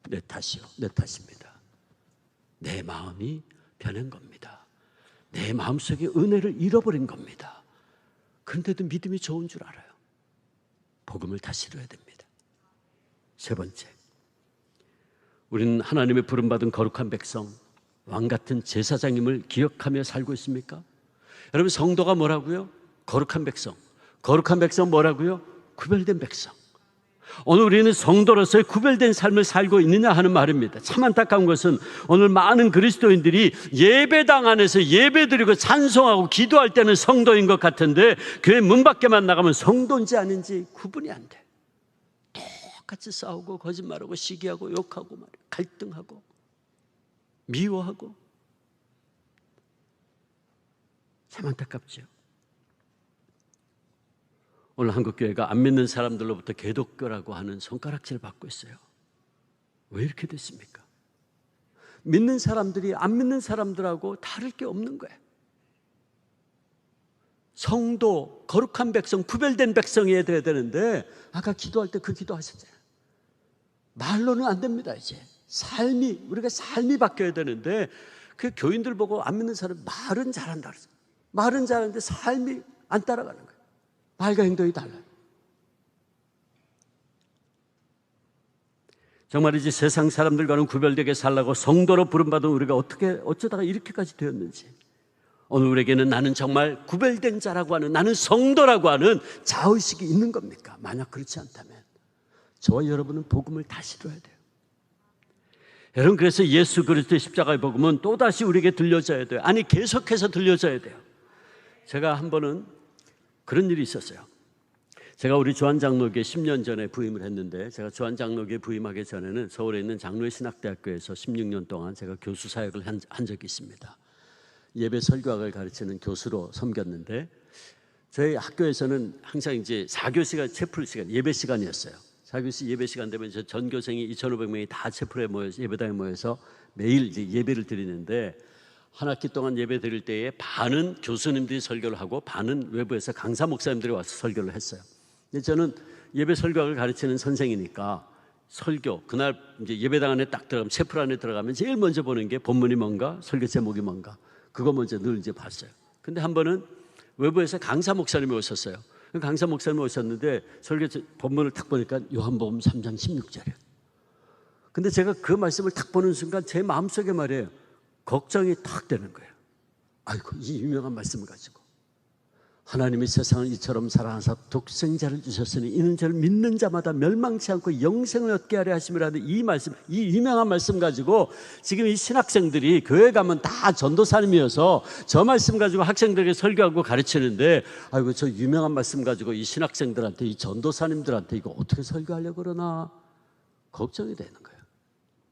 내 탓이요, 내 탓입니다. 내 마음이 변한 겁니다. 내 마음속에 은혜를 잃어버린 겁니다. 그런데도 믿음이 좋은 줄 알아요. 복음을 다시 들어야 됩니다. 세 번째, 우리는 하나님의 부름받은 거룩한 백성, 왕같은 제사장임을 기억하며 살고 있습니까? 여러분, 성도가 뭐라고요? 거룩한 백성. 거룩한 백성 뭐라고요? 구별된 백성. 오늘 우리는 성도로서의 구별된 삶을 살고 있느냐 하는 말입니다. 참 안타까운 것은 오늘 많은 그리스도인들이 예배당 안에서 예배드리고 찬송하고 기도할 때는 성도인 것 같은데 교회 문 밖에만 나가면 성도인지 아닌지 구분이 안 돼. 똑같이 싸우고 거짓말하고 시기하고 욕하고 말이야. 갈등하고 미워하고. 참 안타깝죠. 오늘 한국교회가 안 믿는 사람들로부터 개독교라고 하는 손가락질을 받고 있어요. 왜 이렇게 됐습니까? 믿는 사람들이 안 믿는 사람들하고 다를 게 없는 거예요. 성도, 거룩한 백성, 구별된 백성이어야 돼야 되는데 아까 기도할 때 그 기도하셨잖아요. 말로는 안 됩니다. 이제 우리가 삶이 바뀌어야 되는데 그 교인들 보고 안 믿는 사람 말은 잘한다 그랬어요. 말은 잘하는데 삶이 안 따라가는 거예요. 말과 행동이 달라요. 정말이지 세상 사람들과는 구별되게 살라고 성도로 부름받은 우리가 어쩌다가 이렇게까지 되었는지, 오늘 우리에게는 나는 정말 구별된 자라고 하는, 나는 성도라고 하는 자의식이 있는 겁니까? 만약 그렇지 않다면 저와 여러분은 복음을 다시 들어야 돼요. 여러분, 그래서 예수 그리스도의 십자가의 복음은 또다시 우리에게 들려져야 돼요. 아니, 계속해서 들려져야 돼요. 제가 한 번은 그런 일이 있었어요. 제가 우리 조한장로교에 10년 전에 부임을 했는데, 제가 조한장로교에 부임하기 전에는 서울에 있는 장로의 신학대학교에서 16년 동안 제가 교수 사역을 한 적이 있습니다. 예배 설교학을 가르치는 교수로 섬겼는데, 저희 학교에서는 항상 이제 4교 시간, 채플 시간, 예배 시간이었어요. 4교시 예배 시간 되면 전교생이 2,500명이 다 채플에 모여서, 예배당에 모여서 매일 이제 예배를 드리는데, 한 학기 동안 예배 드릴 때에 반은 교수님들이 설교를 하고 반은 외부에서 강사 목사님들이 와서 설교를 했어요. 근데 저는 예배 설교학을 가르치는 선생이니까 설교, 그날 이제 예배당 안에 딱 들어가면, 채플 안에 들어가면 제일 먼저 보는 게 본문이 뭔가, 설교 제목이 뭔가, 그거 먼저 늘 이제 봤어요. 근데 한 번은 외부에서 강사 목사님이 오셨어요. 강사 목사님이 오셨는데 설교 본문을 딱 보니까 요한복음 3장 16절이에요. 근데 제가 그 말씀을 딱 보는 순간 제 마음속에 말이에요, 걱정이 탁 되는 거예요. 아이고, 이 유명한 말씀을 가지고 하나님이 세상을 이처럼 사랑하사 독생자를 주셨으니 이는 저를 믿는 자마다 멸망치 않고 영생을 얻게 하려 하심이라는 이 말씀, 이 유명한 말씀 가지고 지금 이 신학생들이 교회 가면 다 전도사님이어서 저 말씀 가지고 학생들에게 설교하고 가르치는데, 아이고, 저 유명한 말씀 가지고 이 신학생들한테, 이 전도사님들한테 이거 어떻게 설교하려고 그러나 걱정이 되는 거예요.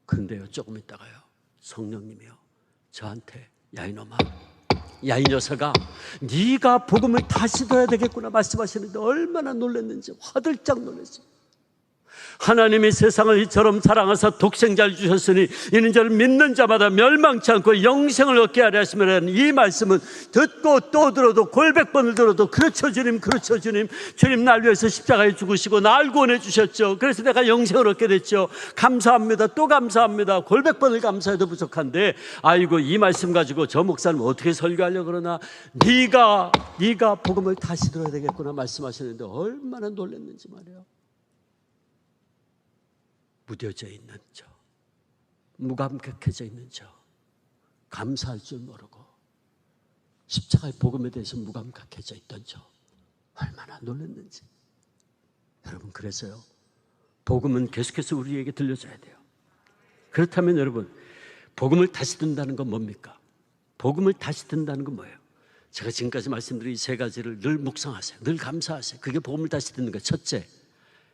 그런데요, 조금 있다가요, 성령님이요 저한테, 야 이놈아, 야 이 녀석아, 네가 복음을 다시 들어야 되겠구나 말씀하시는데 얼마나 놀랐는지, 화들짝 놀랐어요. 하나님이 세상을 이처럼 사랑하사 독생자를 주셨으니 이는 저를 믿는 자마다 멸망치 않고 영생을 얻게 하려 하심이라는 이 말씀은 듣고 또 들어도 골백 번을 들어도 그렇죠 주님, 그렇죠 주님, 주님 날 위해서 십자가에 죽으시고 날 구원해 주셨죠. 그래서 내가 영생을 얻게 됐죠. 감사합니다, 또 감사합니다. 골백 번을 감사해도 부족한데, 아이고, 이 말씀 가지고 저 목사님 어떻게 설교하려고 그러나, 네가 복음을 다시 들어야 되겠구나 말씀하시는데 얼마나 놀랐는지 말이에요. 무뎌져 있는 저, 무감격해져 있는 저, 감사할 줄 모르고 십자가의 복음에 대해서 무감각해져 있던 저, 얼마나 놀랐는지. 여러분, 그래서요, 복음은 계속해서 우리에게 들려줘야 돼요. 그렇다면 여러분, 복음을 다시 듣는다는 건 뭡니까? 복음을 다시 듣는다는 건 뭐예요? 제가 지금까지 말씀드린 이 세 가지를 늘 묵상하세요. 늘 감사하세요. 그게 복음을 다시 듣는 거예요. 첫째,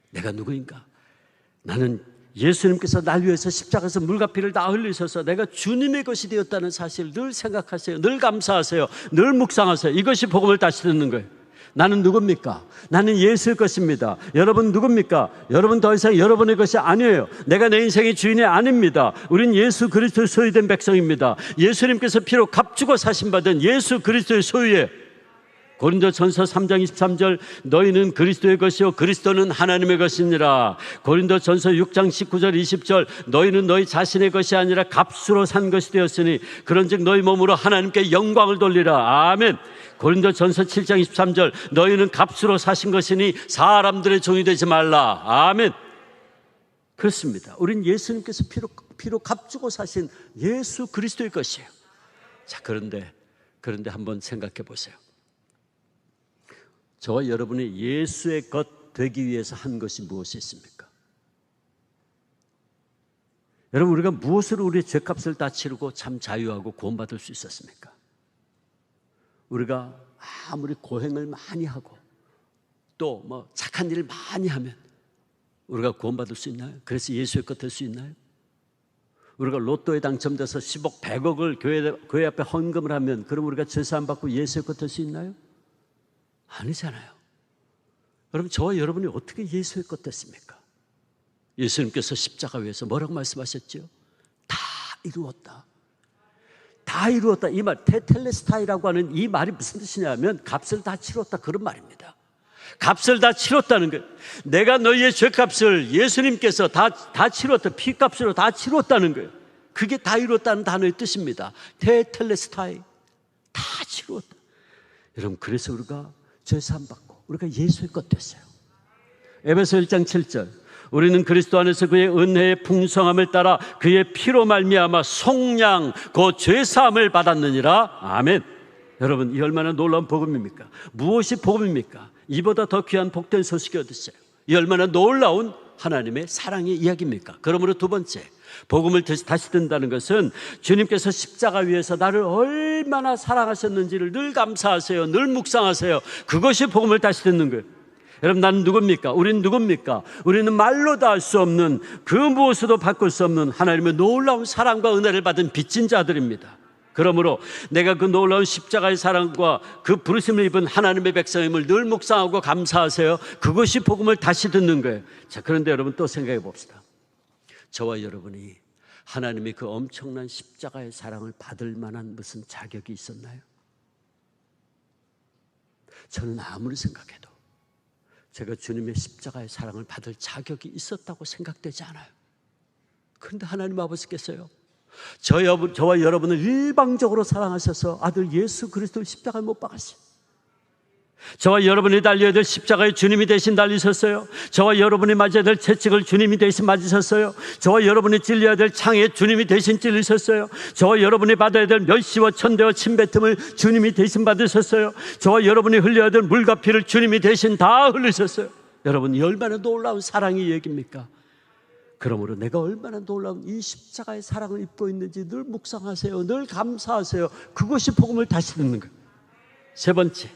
내가 누구인가? 나는 예수님께서 날 위해서 십자가에서 물과 피를 다 흘리셔서 내가 주님의 것이 되었다는 사실을 늘 생각하세요. 늘 감사하세요. 늘 묵상하세요. 이것이 복음을 다시 듣는 거예요. 나는 누굽니까? 나는 예수의 것입니다. 여러분 누굽니까? 여러분 더 이상 여러분의 것이 아니에요. 내가 내 인생의 주인이 아닙니다. 우린 예수 그리스도의 소유된 백성입니다. 예수님께서 피로 값주고 사신 받은 예수 그리스도의 소유의 고린도전서 3장 23절 너희는 그리스도의 것이요 그리스도는 하나님의 것이니라. 고린도전서 6장 19절 20절 너희는 너희 자신의 것이 아니라 값으로 산 것이 되었으니 그런즉 너희 몸으로 하나님께 영광을 돌리라. 아멘. 고린도전서 7장 23절 너희는 값으로 사신 것이니 사람들의 종이 되지 말라. 아멘. 그렇습니다. 우린 예수님께서 피로 값주고 사신 예수 그리스도의 것이에요. 자, 그런데 한번 생각해 보세요. 저와 여러분이 예수의 것 되기 위해서 한 것이 무엇이 있습니까? 여러분, 우리가 무엇으로 우리의 죄값을 다 치르고 참 자유하고 구원받을 수 있었습니까? 우리가 아무리 고행을 많이 하고 또 뭐 착한 일을 많이 하면 우리가 구원받을 수 있나요? 그래서 예수의 것 될 수 있나요? 우리가 로또에 당첨돼서 10억, 100억을 교회 앞에 헌금을 하면 그럼 우리가 죄사함 받고 예수의 것 될 수 있나요? 아니잖아요. 여러분, 저와 여러분이 어떻게 예수의 것 됐습니까? 예수님께서 십자가 위에서 뭐라고 말씀하셨죠? 다 이루었다. 다 이루었다. 이 말, 테텔레스타이라고 하는 이 말이 무슨 뜻이냐면 값을 다 치렀다, 그런 말입니다. 값을 다 치렀다는 거예요. 내가 너희의 죄값을 예수님께서 다 치렀다. 피값으로 다 치렀다는 거예요. 그게 다 이루었다는 단어의 뜻입니다. 테텔레스타이, 다 치루었다. 여러분, 그래서 우리가 죄사함 받고 우리가 예수의 것 됐어요. 에베소 1장 7절 우리는 그리스도 안에서 그의 은혜의 풍성함을 따라 그의 피로 말미암아 속량 그 죄사함을 받았느니라. 아멘. 여러분, 이 얼마나 놀라운 복음입니까? 무엇이 복음입니까? 이보다 더 귀한 복된 소식이 어디 있어요? 이 얼마나 놀라운 하나님의 사랑의 이야기입니까? 그러므로 두 번째, 복음을 다시 듣는다는 것은 주님께서 십자가 위에서 나를 얼마나 사랑하셨는지를 늘 감사하세요. 늘 묵상하세요. 그것이 복음을 다시 듣는 거예요. 여러분, 나는 누굽니까? 우리는 누굽니까? 우리는 말로 다 할 수 없는, 그 무엇으로도 바꿀 수 없는 하나님의 놀라운 사랑과 은혜를 받은 빚진 자들입니다. 그러므로 내가 그 놀라운 십자가의 사랑과 그 부르심을 입은 하나님의 백성임을 늘 묵상하고 감사하세요. 그것이 복음을 다시 듣는 거예요. 자, 그런데 여러분, 또 생각해 봅시다. 저와 여러분이 하나님의 그 엄청난 십자가의 사랑을 받을 만한 무슨 자격이 있었나요? 저는 아무리 생각해도 제가 주님의 십자가의 사랑을 받을 자격이 있었다고 생각되지 않아요. 그런데 하나님 아버지께서요, 저와 여러분을 일방적으로 사랑하셔서 아들 예수 그리스도를 십자가에 못 박았어요. 저와 여러분이 달려야 될 십자가에 주님이 대신 달리셨어요. 저와 여러분이 맞아야 될 채찍을 주님이 대신 맞으셨어요. 저와 여러분이 찔려야 될 창에 주님이 대신 찔리셨어요. 저와 여러분이 받아야 될 멸시와 천대와 침뱉음을 주님이 대신 받으셨어요. 저와 여러분이 흘려야 될 물과 피를 주님이 대신 다 흘리셨어요. 여러분, 이 얼마나 놀라운 사랑의 얘기입니까? 그러므로 내가 얼마나 놀라운 이 십자가의 사랑을 입고 있는지 늘 묵상하세요. 늘 감사하세요. 그것이 복음을 다시 듣는 거예요. 세 번째,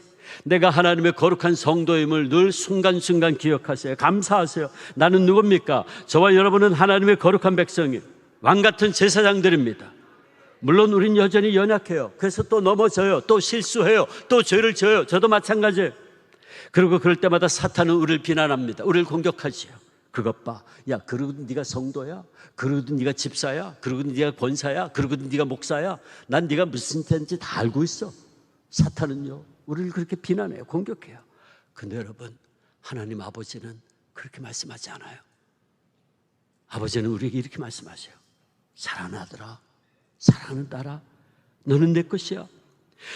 내가 하나님의 거룩한 성도임을 늘 순간순간 기억하세요. 감사하세요. 나는 누굽니까? 저와 여러분은 하나님의 거룩한 백성이에요. 왕같은 제사장들입니다. 물론 우린 여전히 연약해요. 그래서 또 넘어져요. 또 실수해요. 또 죄를 져요. 저도 마찬가지예요. 그리고 그럴 때마다 사탄은 우리를 비난합니다. 우리를 공격하지요. 그것 봐. 야, 그러고도 네가 성도야? 그러고도 네가 집사야? 그러고도 네가 권사야? 그러고도 네가 목사야? 난 네가 무슨 텐지 다 알고 있어. 사탄은요, 우리를 그렇게 비난해요. 공격해요. 근데 여러분, 하나님 아버지는 그렇게 말씀하지 않아요. 아버지는 우리에게 이렇게 말씀하세요. 사랑하는 아들아, 사랑하는 딸아, 너는 내 것이야.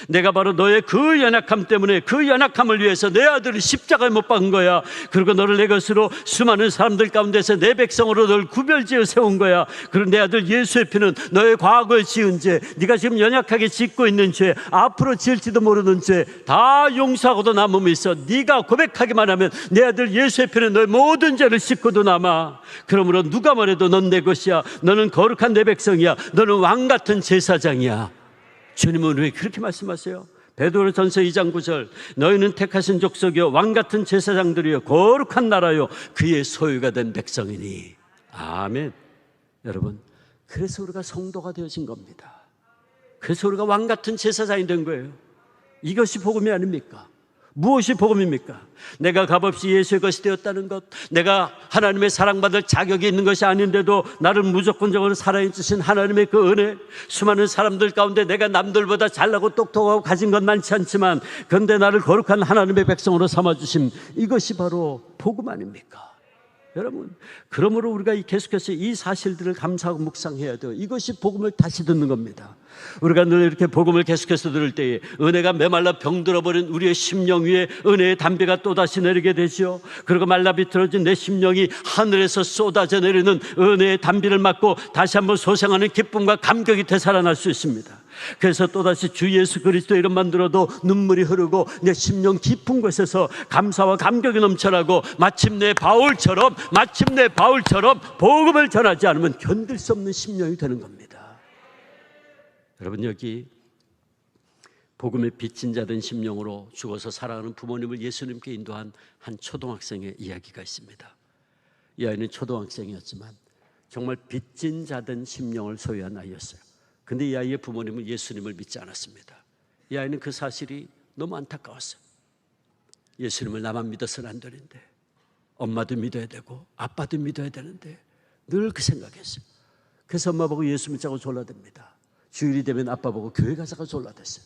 내가 바로 너의 그 연약함 때문에 그 연약함을 위해서 내 아들을 십자가에 못 박은 거야. 그리고 너를 내 것으로 수많은 사람들 가운데서 내 백성으로 너를 구별지어 세운 거야. 그리고 내 아들 예수의 피는 너의 과거에 지은 죄, 네가 지금 연약하게 짓고 있는 죄, 앞으로 지을지도 모르는 죄 다 용서하고도 남음이 있어. 네가 고백하기만 하면 내 아들 예수의 피는 너의 모든 죄를 씻고도 남아. 그러므로 누가 말해도 넌 내 것이야. 너는 거룩한 내 백성이야. 너는 왕같은 제사장이야. 주님은 왜 그렇게 말씀하세요? 베드로전서 2장 9절 너희는 택하신 족속이요 왕같은 제사장들이요 거룩한 나라요 그의 소유가 된 백성이니. 아멘. 여러분, 그래서 우리가 성도가 되어진 겁니다. 그래서 우리가 왕같은 제사장이 된 거예요. 이것이 복음이 아닙니까? 무엇이 복음입니까? 내가 값없이 예수의 것이 되었다는 것, 내가 하나님의 사랑받을 자격이 있는 것이 아닌데도 나를 무조건적으로 사랑해주신 하나님의 그 은혜, 수많은 사람들 가운데 내가 남들보다 잘나고 똑똑하고 가진 건 많지 않지만 그런데 나를 거룩한 하나님의 백성으로 삼아주심, 이것이 바로 복음 아닙니까? 여러분, 그러므로 우리가 계속해서 이 사실들을 감사하고 묵상해야 돼요. 이것이 복음을 다시 듣는 겁니다. 우리가 늘 이렇게 복음을 계속해서 들을 때에 은혜가 메말라 병들어버린 우리의 심령 위에 은혜의 담비가 또다시 내리게 되죠. 그리고 말라 비틀어진 내 심령이 하늘에서 쏟아져 내리는 은혜의 담비를 맞고 다시 한번 소생하는 기쁨과 감격이 되살아날 수 있습니다. 그래서 또다시 주 예수 그리스도의 이름만 들어도 눈물이 흐르고 내 심령 깊은 곳에서 감사와 감격이 넘쳐나고 마침내 바울처럼 복음을 전하지 않으면 견딜 수 없는 심령이 되는 겁니다. 여러분, 여기 복음의 빚진 자된 심령으로 죽어서 살아가는 부모님을 예수님께 인도한 한 초등학생의 이야기가 있습니다. 이 아이는 초등학생이었지만 정말 빚진 자된 심령을 소유한 아이였어요. 근데 이 아이의 부모님은 예수님을 믿지 않았습니다. 이 아이는 그 사실이 너무 안타까웠어요. 예수님을 나만 믿어서는 안 되는데, 엄마도 믿어야 되고 아빠도 믿어야 되는데 늘 그 생각했어요. 그래서 엄마 보고 예수 믿자고 졸라댑니다. 주일이 되면 아빠 보고 교회 가자고 졸라댔어요.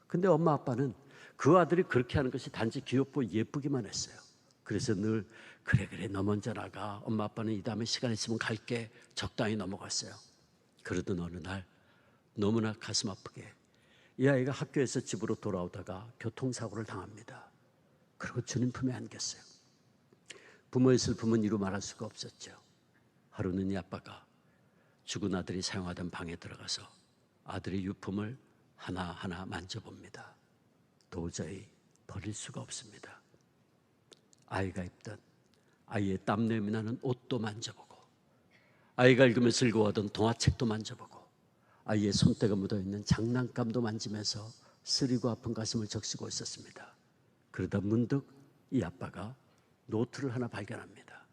근데 엄마 아빠는 그 아들이 그렇게 하는 것이 단지 귀엽고 예쁘기만 했어요. 그래서 늘 그래 너 먼저 나가, 엄마 아빠는 이 다음에 시간 있으면 갈게, 적당히 넘어갔어요. 그러던 어느 날 너무나 가슴 아프게 이 아이가 학교에서 집으로 돌아오다가 교통사고를 당합니다. 그리고 주님 품에 안겼어요. 부모의 슬픔은 이루 말할 수가 없었죠. 하루는 이 아빠가 죽은 아들이 사용하던 방에 들어가서 아들의 유품을 하나하나 만져봅니다. 도저히 버릴 수가 없습니다. 아이가 입던 아이의 땀냄이 나는 옷도 만져보고, 아이가 읽으며 즐거워하던 동화책도 만져보고, 아이의 손때가 묻어있는 장난감도 만지면서 쓰리고 아픈 가슴을 적시고 있었습니다. 그러다 문득 이 아빠가 노트를 하나 발견합니다.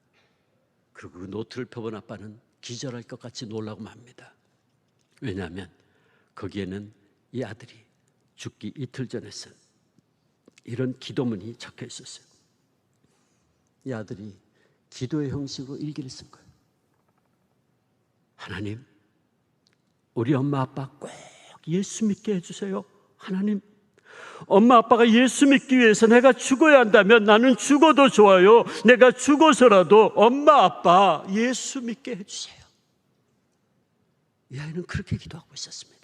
그리고 그 노트를 펴본 아빠는 기절할 것 같이 놀라고 맙니다. 왜냐하면 거기에는 이 아들이 죽기 이틀 전에 쓴 이런 기도문이 적혀 있었어요. 이 아들이 기도의 형식으로 일기를 쓴 거예요. 하나님, 우리 엄마 아빠 꼭 예수 믿게 해주세요. 하나님, 엄마 아빠가 예수 믿기 위해서 내가 죽어야 한다면 나는 죽어도 좋아요. 내가 죽어서라도 엄마 아빠 예수 믿게 해주세요. 이 아이는 그렇게 기도하고 있었습니다.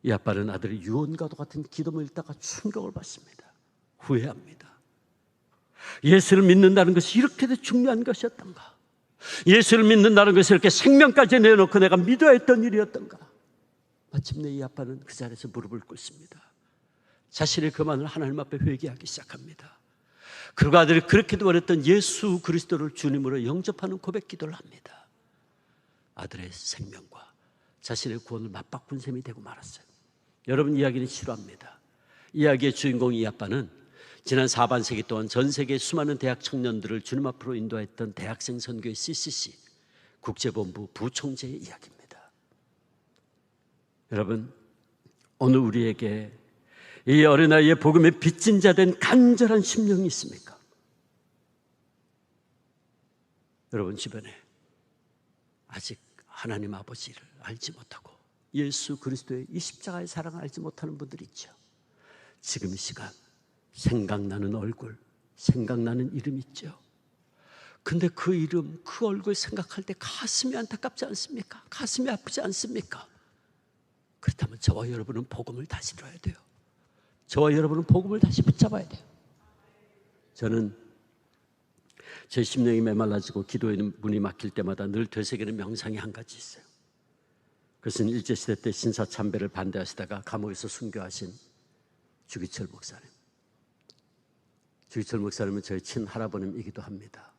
이 아빠는 아들이 유언과도 같은 기도문을 읽다가 충격을 받습니다. 후회합니다. 예수를 믿는다는 것이 이렇게도 중요한 것이었던가? 예수를 믿는다는 것이 이렇게 생명까지 내놓고 내가 믿어야 했던 일이었던가? 마침내 이 아빠는 그 자리에서 무릎을 꿇습니다. 자신의 그만을 하나님 앞에 회개하기 시작합니다. 그리고 아들이 그렇게도 원했던 예수 그리스도를 주님으로 영접하는 고백 기도를 합니다. 아들의 생명과 자신의 구원을 맞바꾼 셈이 되고 말았어요. 여러분, 이야기는 실화입니다. 이야기의 주인공 이 아빠는 지난 4반세기 동안 전 세계 수많은 대학 청년들을 주님 앞으로 인도했던 대학생 선교의 CCC 국제본부 부총재의 이야기입니다. 여러분, 오늘 우리에게 이 어린아이의 복음에 빚진 자 된 간절한 심령이 있습니까? 여러분 주변에 아직 하나님 아버지를 알지 못하고 예수 그리스도의 이 십자가의 사랑을 알지 못하는 분들이 있죠. 지금 이 시간 생각나는 얼굴, 생각나는 이름 있죠. 근데 그 이름, 그 얼굴 생각할 때 가슴이 안타깝지 않습니까? 가슴이 아프지 않습니까? 그렇다면 저와 여러분은 복음을 다시 들어야 돼요. 저와 여러분은 복음을 다시 붙잡아야 돼요. 저는 제 심령이 메말라지고 기도의 문이 막힐 때마다 늘 되새기는 명상이 한 가지 있어요. 그것은 일제시대 때 신사참배를 반대하시다가 감옥에서 순교하신 주기철 목사님. 주기철 목사님은 저희 친할아버님이기도 합니다.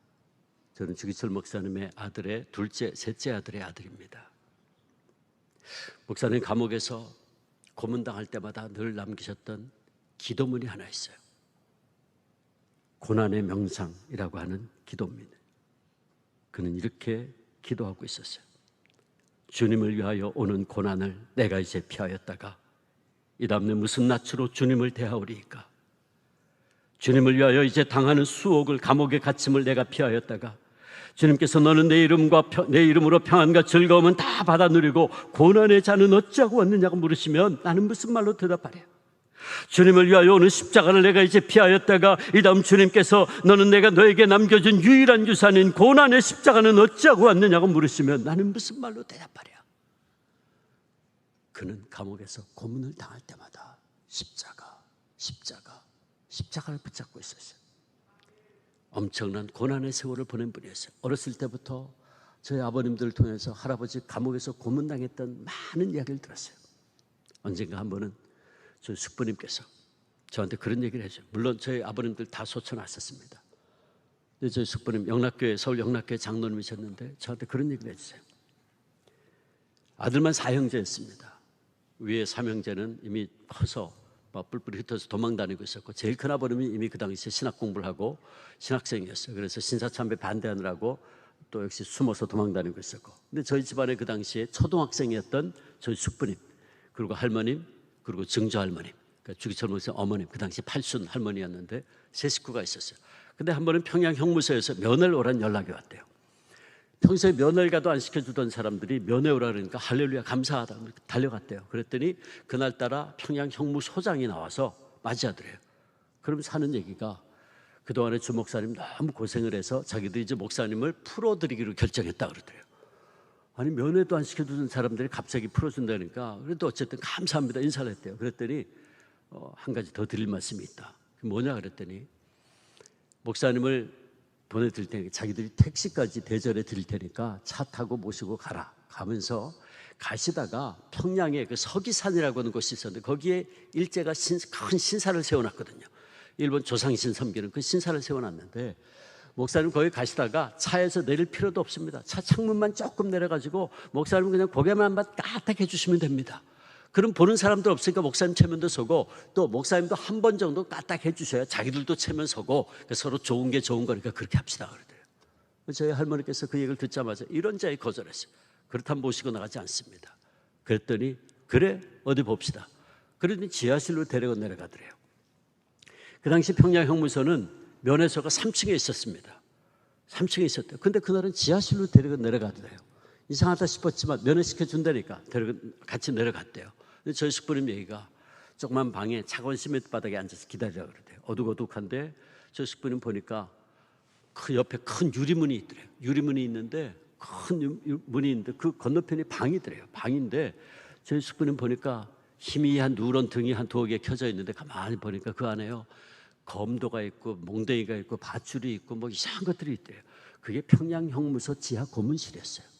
저는 주기철 목사님의 아들의 둘째, 셋째 아들의 아들입니다. 목사님 감옥에서 고문당할 때마다 늘 남기셨던 기도문이 하나 있어요. 고난의 명상이라고 하는 기도입니다. 그는 이렇게 기도하고 있었어요. 주님을 위하여 오는 고난을 내가 이제 피하였다가 이 다음에 무슨 낯으로 주님을 대하오리이까? 주님을 위하여 이제 당하는 수옥을, 감옥의 갇힘을 내가 피하였다가 주님께서 너는 내 이름으로 평안과 즐거움은 다 받아 누리고 고난의 자는 어찌하고 왔느냐고 물으시면 나는 무슨 말로 대답하랴? 주님을 위하여 오는 십자가를 내가 이제 피하였다가 이 다음 주님께서 너는 내가 너에게 남겨준 유일한 유산인 고난의 십자가는 어찌하고 왔느냐고 물으시면 나는 무슨 말로 대답하랴? 그는 감옥에서 고문을 당할 때마다 십자가를 붙잡고 있었어요. 엄청난 고난의 세월을 보낸 분이었어요. 어렸을 때부터 저희 아버님들을 통해서 할아버지 감옥에서 고문당했던 많은 이야기를 들었어요. 언젠가 한 번은 저희 숙부님께서 저한테 그런 얘기를 해줘요. 물론 저희 아버님들 다 소천하셨습니다. 근데 저희 숙부님 서울 영락교회 장로님이셨는데 저한테 그런 얘기를 해주세요. 아들만 4형제였습니다. 위에 3형제는 이미 커서 뿔뿔이 흩어서 도망 다니고 있었고 제일 큰 아버님이 이미 그 당시에 신학 공부를 하고 신학생이었어요. 그래서 신사참배 반대하느라고 또 역시 숨어서 도망 다니고 있었고, 근데 저희 집안에 그 당시에 초등학생이었던 저희 숙부님, 그리고 할머님, 그리고 증조 할머님, 그러니까 주기철 목사 어머님, 그 당시 팔순 할머니였는데 세 식구가 있었어요. 근데 한 번은 평양 형무소에서 면회를 오라는 연락이 왔대요. 평소에 면회가도 안 시켜주던 사람들이 면회 오라 그러니까 할렐루야 감사하다 달려갔대요. 그랬더니 그날따라 평양 형무소장이 나와서 맞이하더래요. 그러면서 하는 얘기가 그동안에 주 목사님 너무 고생을 해서 자기들이 이제 목사님을 풀어드리기로 결정했다 그러더래요. 아니 면회도 안 시켜주던 사람들이 갑자기 풀어준다니까 그래도 어쨌든 감사합니다 인사를 했대요. 그랬더니 한 가지 더 드릴 말씀이 있다. 뭐냐 그랬더니 목사님을 보내드릴 테니까 자기들이 택시까지 대절해 드릴 테니까 차 타고 모시고 가면서 가시다가 평양에 그 서기산이라고 하는 곳이 있었는데 거기에 일제가 큰 신사를 세워놨거든요. 일본 조상신 섬기는 그 신사를 세워놨는데 목사님 거기 가시다가 차에서 내릴 필요도 없습니다. 차 창문만 조금 내려가지고 목사님 그냥 고개만 까딱 해주시면 됩니다. 그럼 보는 사람들 없으니까 목사님 체면도 서고 또 목사님도 한 번 정도 까딱 해주셔야 자기들도 체면 서고 서로 좋은 게 좋은 거니까 그렇게 합시다 그러더래요. 저희 할머니께서 그 얘기를 듣자마자 이런 자에 거절했어요. 그렇다면 모시고 나가지 않습니다. 그랬더니 그래 어디 봅시다. 그러더니 지하실로 데리고 내려가더래요. 그 당시 평양 형무소는 면회소가 3층에 있었습니다. 3층에 있었대요. 근데 그날은 지하실로 데리고 내려가더래요. 이상하다 싶었지만 면회시켜 준다니까 같이 내려갔대요. 근데 저희 숙부님 얘기가 조그만 방에 차가운 시멘트 바닥에 앉아서 기다리라 그러대요. 어둑어둑한데 저희 숙부님 보니까 그 옆에 큰 유리문이 있더래요. 유리문이 있는데 큰 문이 있는데 그 건너편이 방이더래요. 방인데 저희 숙부님 보니까 희미한 누런 등이 한 두어 개 켜져 있는데 가만히 보니까 그 안에요 검도가 있고 몽댕이가 있고 밧줄이 있고 뭐 이상한 것들이 있대요. 그게 평양 형무소 지하 고문실이었어요.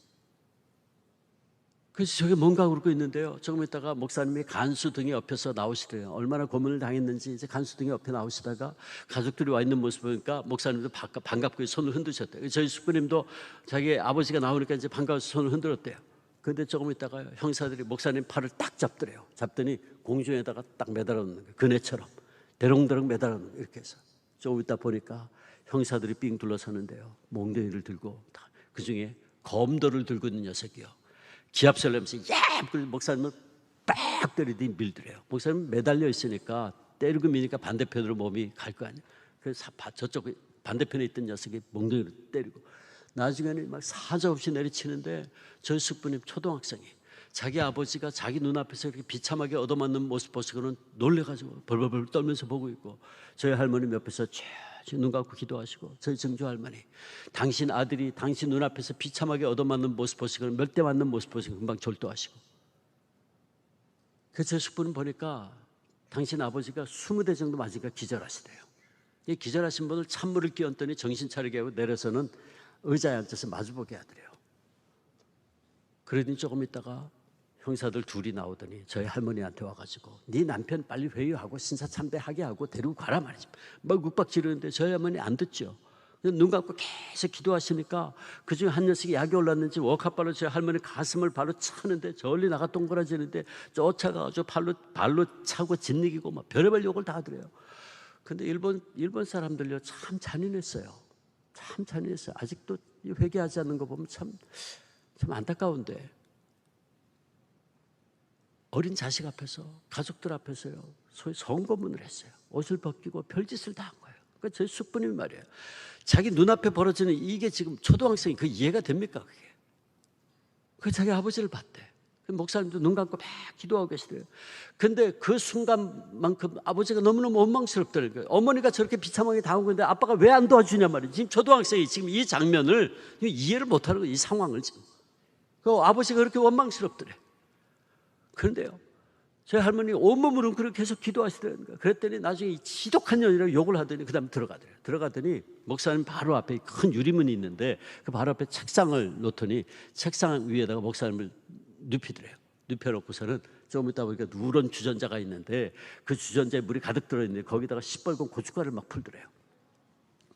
그래서 저게 뭔가 그러고 있는데요. 조금 있다가 목사님이 간수등에 엎혀서 나오시더래요. 얼마나 고문을 당했는지 이제 간수등에 엎혀 나오시다가 가족들이 와 있는 모습 보니까 목사님도 반갑게 손을 흔드셨대요. 저희 숙부님도 자기 아버지가 나오니까 이제 반가워서 손을 흔들었대요. 그런데 조금 있다가 형사들이 목사님 팔을 딱 잡더래요. 잡더니 공중에다가 딱 매달아 놓는 거예요. 그네처럼 대롱대롱 매달아 놓는 거예요. 이렇게 해서 조금 있다 보니까 형사들이 삥 둘러서는데요. 몽둥이를 들고 그중에 검도를 들고 있는 녀석이요. 기합설 내면서 목사님을 빡 때리더니 밀더래요. 목사님 매달려 있으니까 때리고 미니까 반대편으로 몸이 갈 거 아니에요. 그래서 저쪽 반대편에 있던 녀석이 몽둥이로 때리고 나중에는 막 사정없이 내리치는데 저희 숙부님 초등학생이 자기 아버지가 자기 눈앞에서 이렇게 비참하게 얻어맞는 모습 보시고는 놀래가지고 벌벌벌 떨면서 보고 있고 저희 할머님 옆에서 눈 감고 기도하시고 저희 증조 할머니 당신 아들이 당신 눈앞에서 비참하게 얻어맞는 모습 보시고는 몇 대 맞는 모습 보시고 금방 절도하시고 그래서 제 숙부는 보니까 당신 아버지가 20대 정도 맞으니까 기절하시대요. 이 기절하신 분을 찬물을 끼얹더니 정신 차리게 하고 내려서는 의자에 앉아서 마주보게 하더래요. 그러더니 조금 있다가 형사들 둘이 나오더니 저희 할머니한테 와가지고 네 남편 빨리 회유하고 신사참배하게 하고 데리고 가라 말이지. 막 윽박 지르는데 저희 할머니 안 듣죠. 눈 감고 계속 기도하시니까 그중에 한 녀석이 약이 올랐는지 워카발로 저희 할머니 가슴을 발로 차는데 저리 나가 동그라지는데 쫓아가서 발로 차고 짓이기고 막 별의별 욕을 다 하더래요. 근데 일본 사람들요 참 잔인했어요. 참 잔인했어요. 아직도 회개하지 않는 거 보면 참 안타까운데 어린 자식 앞에서, 가족들 앞에서요, 소위 성고문을 했어요. 옷을 벗기고 별짓을 다 한 거예요. 그러니까 저희 숙부님이 말이에요, 자기 눈앞에 벌어지는 이게 지금 초등학생이 그 이해가 됩니까? 그게. 그 자기 아버지를 봤대. 목사님도 눈 감고 막 기도하고 계시대요. 근데 그 순간만큼 아버지가 너무너무 원망스럽다는 거예요. 어머니가 저렇게 비참하게 당한 건데 아빠가 왜 안 도와주냐 말이에요. 지금 초등학생이 지금 이 장면을 이해를 못하는 거예요. 이 상황을 지금. 그 아버지가 그렇게 원망스럽더래. 그런데요, 저희 할머니 온몸으로 그렇게 계속 기도하시더라는 거예요. 그랬더니 나중에 지독한 년이라고 욕을 하더니 그 다음에 들어가더래요. 들어가더니 목사님 바로 앞에 큰 유리문이 있는데 그 바로 앞에 책상을 놓더니 책상 위에다가 목사님을 눕히더래요. 눕혀놓고서는 조금 있다 보니까 누런 주전자가 있는데 그 주전자에 물이 가득 들어있는데 거기다가 시뻘건 고춧가루를 막 풀더래요.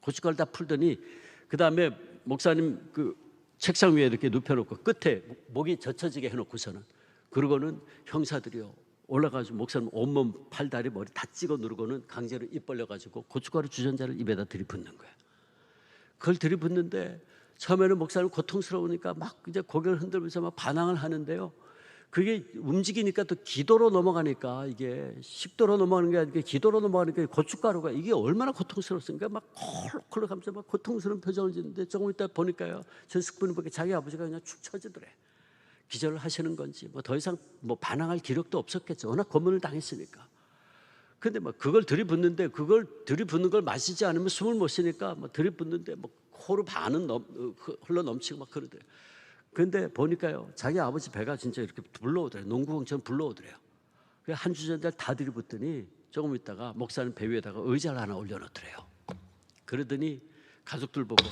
고춧가루를 다 풀더니 그 다음에 목사님 그 책상 위에 이렇게 눕혀놓고 끝에 목이 젖혀지게 해놓고서는, 그러고는 형사들이요 올라가서 목사님 온몸 팔다리 머리 다 찍어 누르고는 강제로 입 벌려가지고 고춧가루 주전자를 입에다 들이붓는 거예요. 그걸 들이붓는데 처음에는 목사님 고통스러우니까 막 이제 고개를 흔들면서 막 반항을 하는데요, 그게 움직이니까 또 기도로 넘어가니까, 이게 식도로 넘어가는 게 아니라 기도로 넘어가니까 고춧가루가 이게 얼마나 고통스럽습니까? 막 콜록콜록 하면서 막 고통스러운 표정을 짓는데 조금 있다 보니까요, 저 숙부님 보니까 자기 아버지가 그냥 축 처지더래. 기절을 하시는 건지 뭐 더 이상 뭐 반항할 기력도 없었겠죠. 워낙 고문을 당했으니까. 근데 뭐 그걸 들이붓는데, 그걸 들이붓는 걸 마시지 않으면 숨을 못 쉬니까 뭐 들이붓는데 뭐 코로 반은 흘러 넘치고 막 그러더래요. 근데 보니까요, 자기 아버지 배가 진짜 이렇게 불러오더래요. 농구공처럼 불러오더래요. 한 주전자를 다 들이붓더니 조금 있다가 목사님 배 위에다가 의자를 하나 올려놓더래요. 그러더니 가족들 보고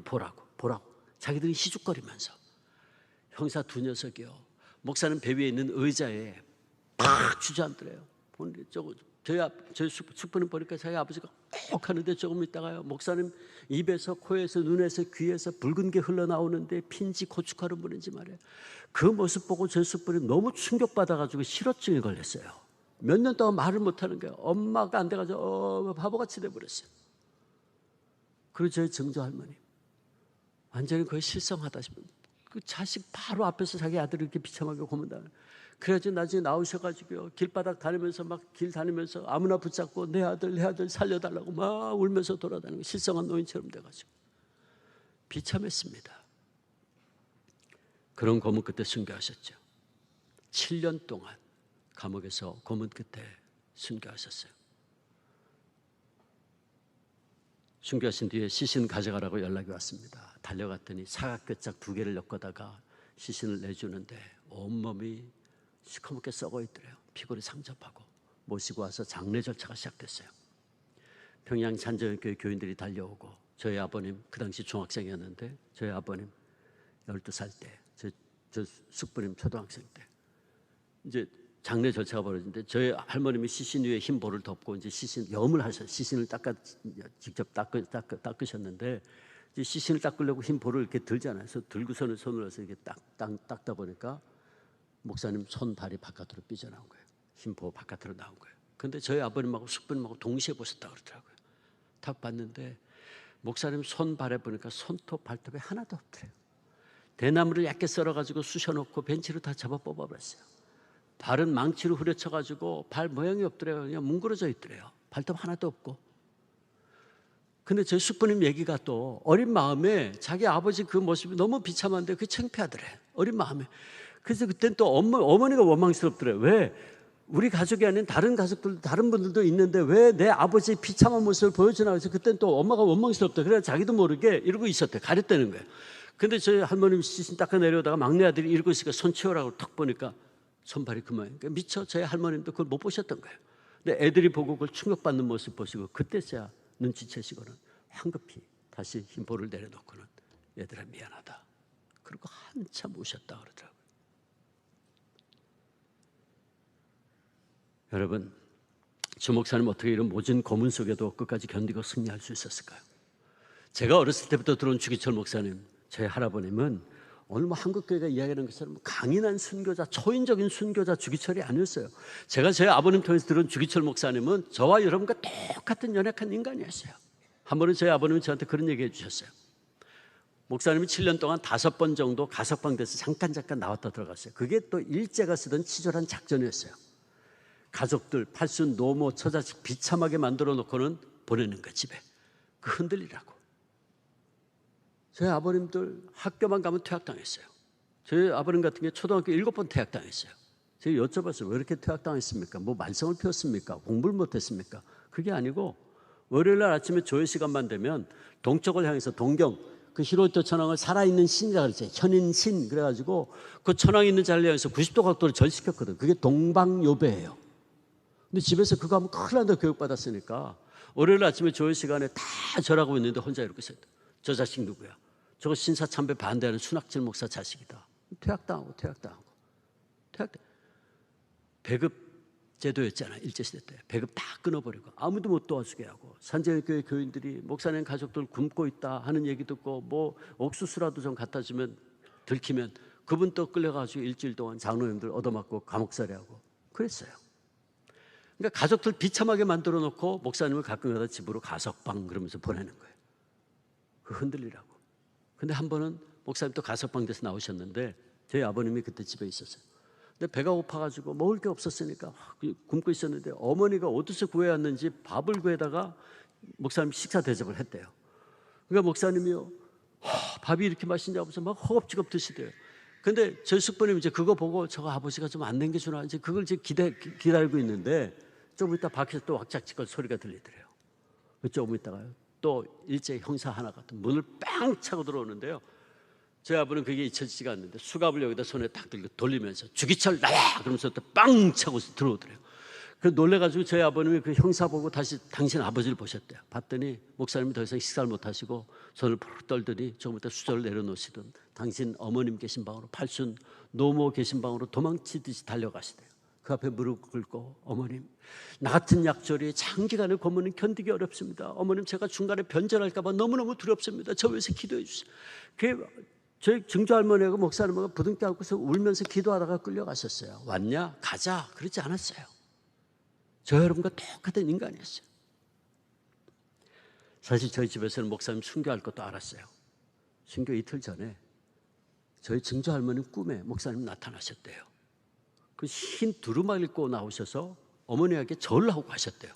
보라고 자기들이 희죽거리면서 형사 두 녀석이요, 목사님 배 위에 있는 의자에 팍 주저앉더래요. 저희 숙부님 보니까 자기 아버지가 꼭 하는데 조금 있다가요, 목사님 입에서 코에서 눈에서 귀에서 붉은 게 흘러나오는데 핀지 고춧가루 물인지 말이에요. 그 모습 보고 저희 숙부님 너무 충격받아가지고 실어증에 걸렸어요. 몇 년 동안 말을 못하는 거예요. 엄마가 안 돼가지고 바보같이 돼버렸어요. 그리고 저희 정조 할머니 완전히 거의 실성하다 싶어요. 그 자식 바로 앞에서 자기 아들을 이렇게 비참하게 고문당하는. 그래가지고 나중에 나오셔가지고요, 길바닥 다니면서 막 길 다니면서 아무나 붙잡고 내 아들 살려달라고 막 울면서 돌아다니는 거, 실성한 노인처럼 돼가지고 비참했습니다. 그런 고문 끝에 순교하셨죠. 7년 동안 감옥에서 고문 끝에 순교하셨어요. 순교하신 뒤에 시신 가져가라고 연락이 왔습니다. 달려갔더니 사각뼈짝 2개를 엮어다가 시신을 내주는데 온몸이 시커멓게 썩어 있더래요. 피골이 상접하고. 모시고 와서 장례 절차가 시작됐어요. 평양 잔정교회 교인들이 달려오고, 저희 아버님 그 당시 중학생이었는데 저희 아버님 12살 때, 저 숙부님 초등학생 때 이제 장례 절차가 벌어지는데, 저희 할머님이 시신 위에 흰 볼을 덮고 이제 시신 염을 하셔, 시신을 직접 닦으셨는데, 이제 시신을 닦으려고 흰 볼을 이렇게 들잖아요. 그래서 들고서는 손으로 해서 이렇게 닦다 보니까 목사님 손 발이 바깥으로 삐져나온 거예요. 흰 볼 바깥으로 나온 거예요. 근데 저희 아버님하고 숙부님하고 동시에 보셨다고 그러더라고요. 딱 봤는데 목사님 손 발에 보니까 손톱 발톱이 하나도 없더래요. 대나무를 얇게 썰어가지고 쑤셔놓고 벤치로 다 잡아 뽑아버렸어요. 발은 망치로 후려쳐가지고 발 모양이 없더래요. 그냥 뭉그러져 있더래요. 발톱 하나도 없고. 근데 저희 숙부님 얘기가 또 어린 마음에 자기 아버지 그 모습이 너무 비참한데 그게 창피하더래. 어린 마음에. 그래서 그때는 또 어머니가 원망스럽더래요. 왜? 우리 가족이 아닌 다른 가족들, 다른 분들도 있는데 왜 내 아버지의 비참한 모습을 보여주나 해서 그때는 또 엄마가 원망스럽다. 그래서 자기도 모르게 이러고 있었대. 가렸다는 거예요. 근데 저희 할머님 시신 닦아 내려오다가 막내 아들이 이러고 있으니까 손 치우라고 탁 보니까 손발이 그만이에요. 그러니까 미처 저희 할머님도 그걸 못 보셨던 거예요. 근데 애들이 보고 그걸 충격받는 모습 보시고 그때서야 눈치채시고는 황급히 다시 흰 볼을 내려놓고는 얘들아 미안하다. 그리고 한참 우셨다 그러더라고요. 여러분, 주 목사님 어떻게 이런 모진 고문 속에도 끝까지 견디고 승리할 수 있었을까요? 제가 어렸을 때부터 들어온 주기철 목사님, 저희 할아버님은 오늘 뭐 한국교회가 이야기하는 것처럼 강인한 순교자, 초인적인 순교자 주기철이 아니었어요. 제가 저희 아버님 통해서 들은 주기철 목사님은 저와 여러분과 똑같은 연약한 인간이었어요. 한 번은 저희 아버님이 저한테 그런 얘기 해주셨어요. 목사님이 7년 동안 5번 정도 가석방돼서 잠깐 나왔다 들어갔어요. 그게 또 일제가 쓰던 치졸한 작전이었어요. 가족들, 팔순, 노모, 처자식 비참하게 만들어 놓고는 보내는 거야, 집에. 그 흔들리라고. 저희 아버님들 학교만 가면 퇴학당했어요. 저희 아버님 같은 게 초등학교 7번 퇴학당했어요. 제가 여쭤봤어요. 왜 이렇게 퇴학당했습니까? 뭐 만성을 피웠습니까? 공부를 못했습니까? 그게 아니고 월요일날 아침에 조회 시간만 되면 동쪽을 향해서 동경, 그 히로토 천왕을 살아있는 신이라고 그랬어요. 현인신. 그래가지고 그 천왕이 있는 자리를 향해서 90도 각도로 절시켰거든. 그게 동방요배예요. 근데 집에서 그거 하면 큰일 난다 교육받았으니까 월요일 아침에 조회 시간에 다 절하고 있는데 혼자 이렇게 있어요. 저 자식 누구야? 저거 신사참배 반대하는 순학질 목사 자식이다. 퇴학당하고. 배급 제도였잖아, 일제시대 때. 배급 다 끊어버리고 아무도 못 도와주게 하고 산재교회 교인들이 목사님 가족들 굶고 있다 하는 얘기 듣고 뭐 옥수수라도 좀 갖다 주면 들키면 그분 또 끌려가지고 일주일 동안 장로님들 얻어맞고 감옥살이하고 그랬어요. 그러니까 가족들 비참하게 만들어 놓고 목사님을 가끔가다 집으로 가석방 그러면서 보내는 거예요. 그 흔들리라고. 근데 한 번은 목사님 또 가석방 돼서 나오셨는데 저희 아버님이 그때 집에 있었어요. 근데 배가 고파가지고 먹을 게 없었으니까 굶고 있었는데 어머니가 어디서 구해왔는지 밥을 구해다가 목사님 식사 대접을 했대요. 그러니까 목사님이요, 밥이 이렇게 맛있냐고 하면서 막 허겁지겁 드시대요. 근데 저희 숙부님 이제 그거 보고 저거 아버지가 좀 안 남겨주나 이제 그걸 이제 기다리고 있는데 조금 있다 밖에서 또 왁작지껄 소리가 들리더래요. 조금 있다가요 또 일제 형사 하나가 또 문을 빵 차고 들어오는데요. 저희 아버는 그게 잊혀지지가 않는데 수갑을 여기다 손에 딱 들고 돌리면서 주기철 나와! 그러면서 또 빵 차고 들어오더래요. 그래서 놀래가지고 저희 아버님이 그 형사 보고 다시 당신 아버지를 보셨대요. 봤더니 목사님이 더 이상 식사를 못하시고 손을 푸르 떨더니 조금 있다 수저를 내려놓으시던 당신 어머님 계신 방으로 팔순 노모 계신 방으로 도망치듯이 달려가시대요. 그 앞에 무릎 꿇고 어머님 나 같은 약졸이 장기간의 고문은 견디기 어렵습니다. 어머님 제가 중간에 변절할까 봐 너무너무 두렵습니다. 저 위해서 기도해 주세요. 저희 증조 할머니하고 목사님하고 부둥켜 안고서 울면서 기도하다가 끌려가셨어요. 왔냐? 가자. 그러지 않았어요. 저 여러분과 똑같은 인간이었어요. 사실 저희 집에서는 목사님 순교할 것도 알았어요. 순교 이틀 전에 저희 증조 할머니 꿈에 목사님 나타나셨대요. 그 흰 두루마리 입고 나오셔서 어머니에게 절을 하고 가셨대요.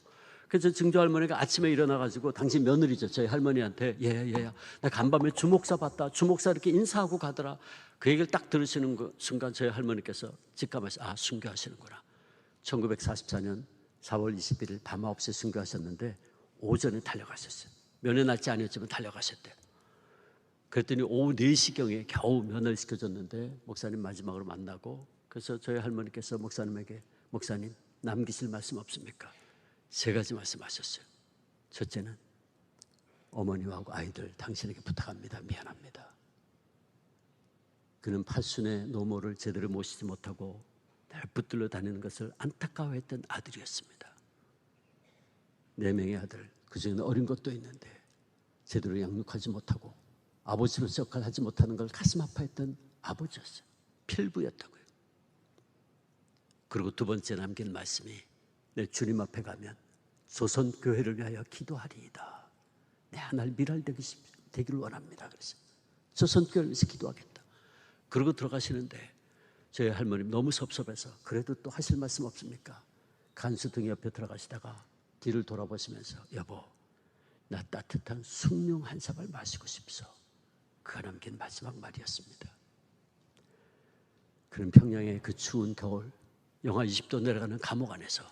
그래서 증조 할머니가 아침에 일어나가지고 당신 며느리죠. 저희 할머니한테 얘야 나 간밤에 주목사 봤다. 주목사 이렇게 인사하고 가더라. 그 얘기를 딱 들으시는 순간 저희 할머니께서 직감하셔서 아 순교하시는구나. 1944년 4월 21일 밤 9시에 순교하셨는데 오전에 달려가셨어요. 면회 날짜 아니었지만 달려가셨대요. 그랬더니 오후 4시경에 겨우 면회를 시켜줬는데 목사님 마지막으로 만나고 그래서 저희 할머니께서 목사님에게 목사님 남기실 말씀 없습니까? 3가지 말씀하셨어요. 첫째는 어머니하고 아이들 당신에게 부탁합니다. 미안합니다. 그는 팔순의 노모를 제대로 모시지 못하고 날 붙들러 다니는 것을 안타까워했던 아들이었습니다. 4명의 아들, 그중에는 어린 것도 있는데 제대로 양육하지 못하고 아버지로서 역할을 하지 못하는 걸 가슴 아파했던 아버지였어요. 필부였다고요. 그리고 2번째 남긴 말씀이 내 주님 앞에 가면 조선교회를 위하여 기도하리이다. 내 하나를 밀알되기를 원합니다. 그래서 조선교회를 위해서 기도하겠다. 그러고 들어가시는데 저희 할머님 너무 섭섭해서 그래도 또 하실 말씀 없습니까? 간수등 옆에 들어가시다가 뒤를 돌아보시면서 여보 나 따뜻한 숭늉 한 사발 마시고 싶소. 그가 남긴 마지막 말이었습니다. 그는 평양의 그 추운 겨울 영하 20도 내려가는 감옥 안에서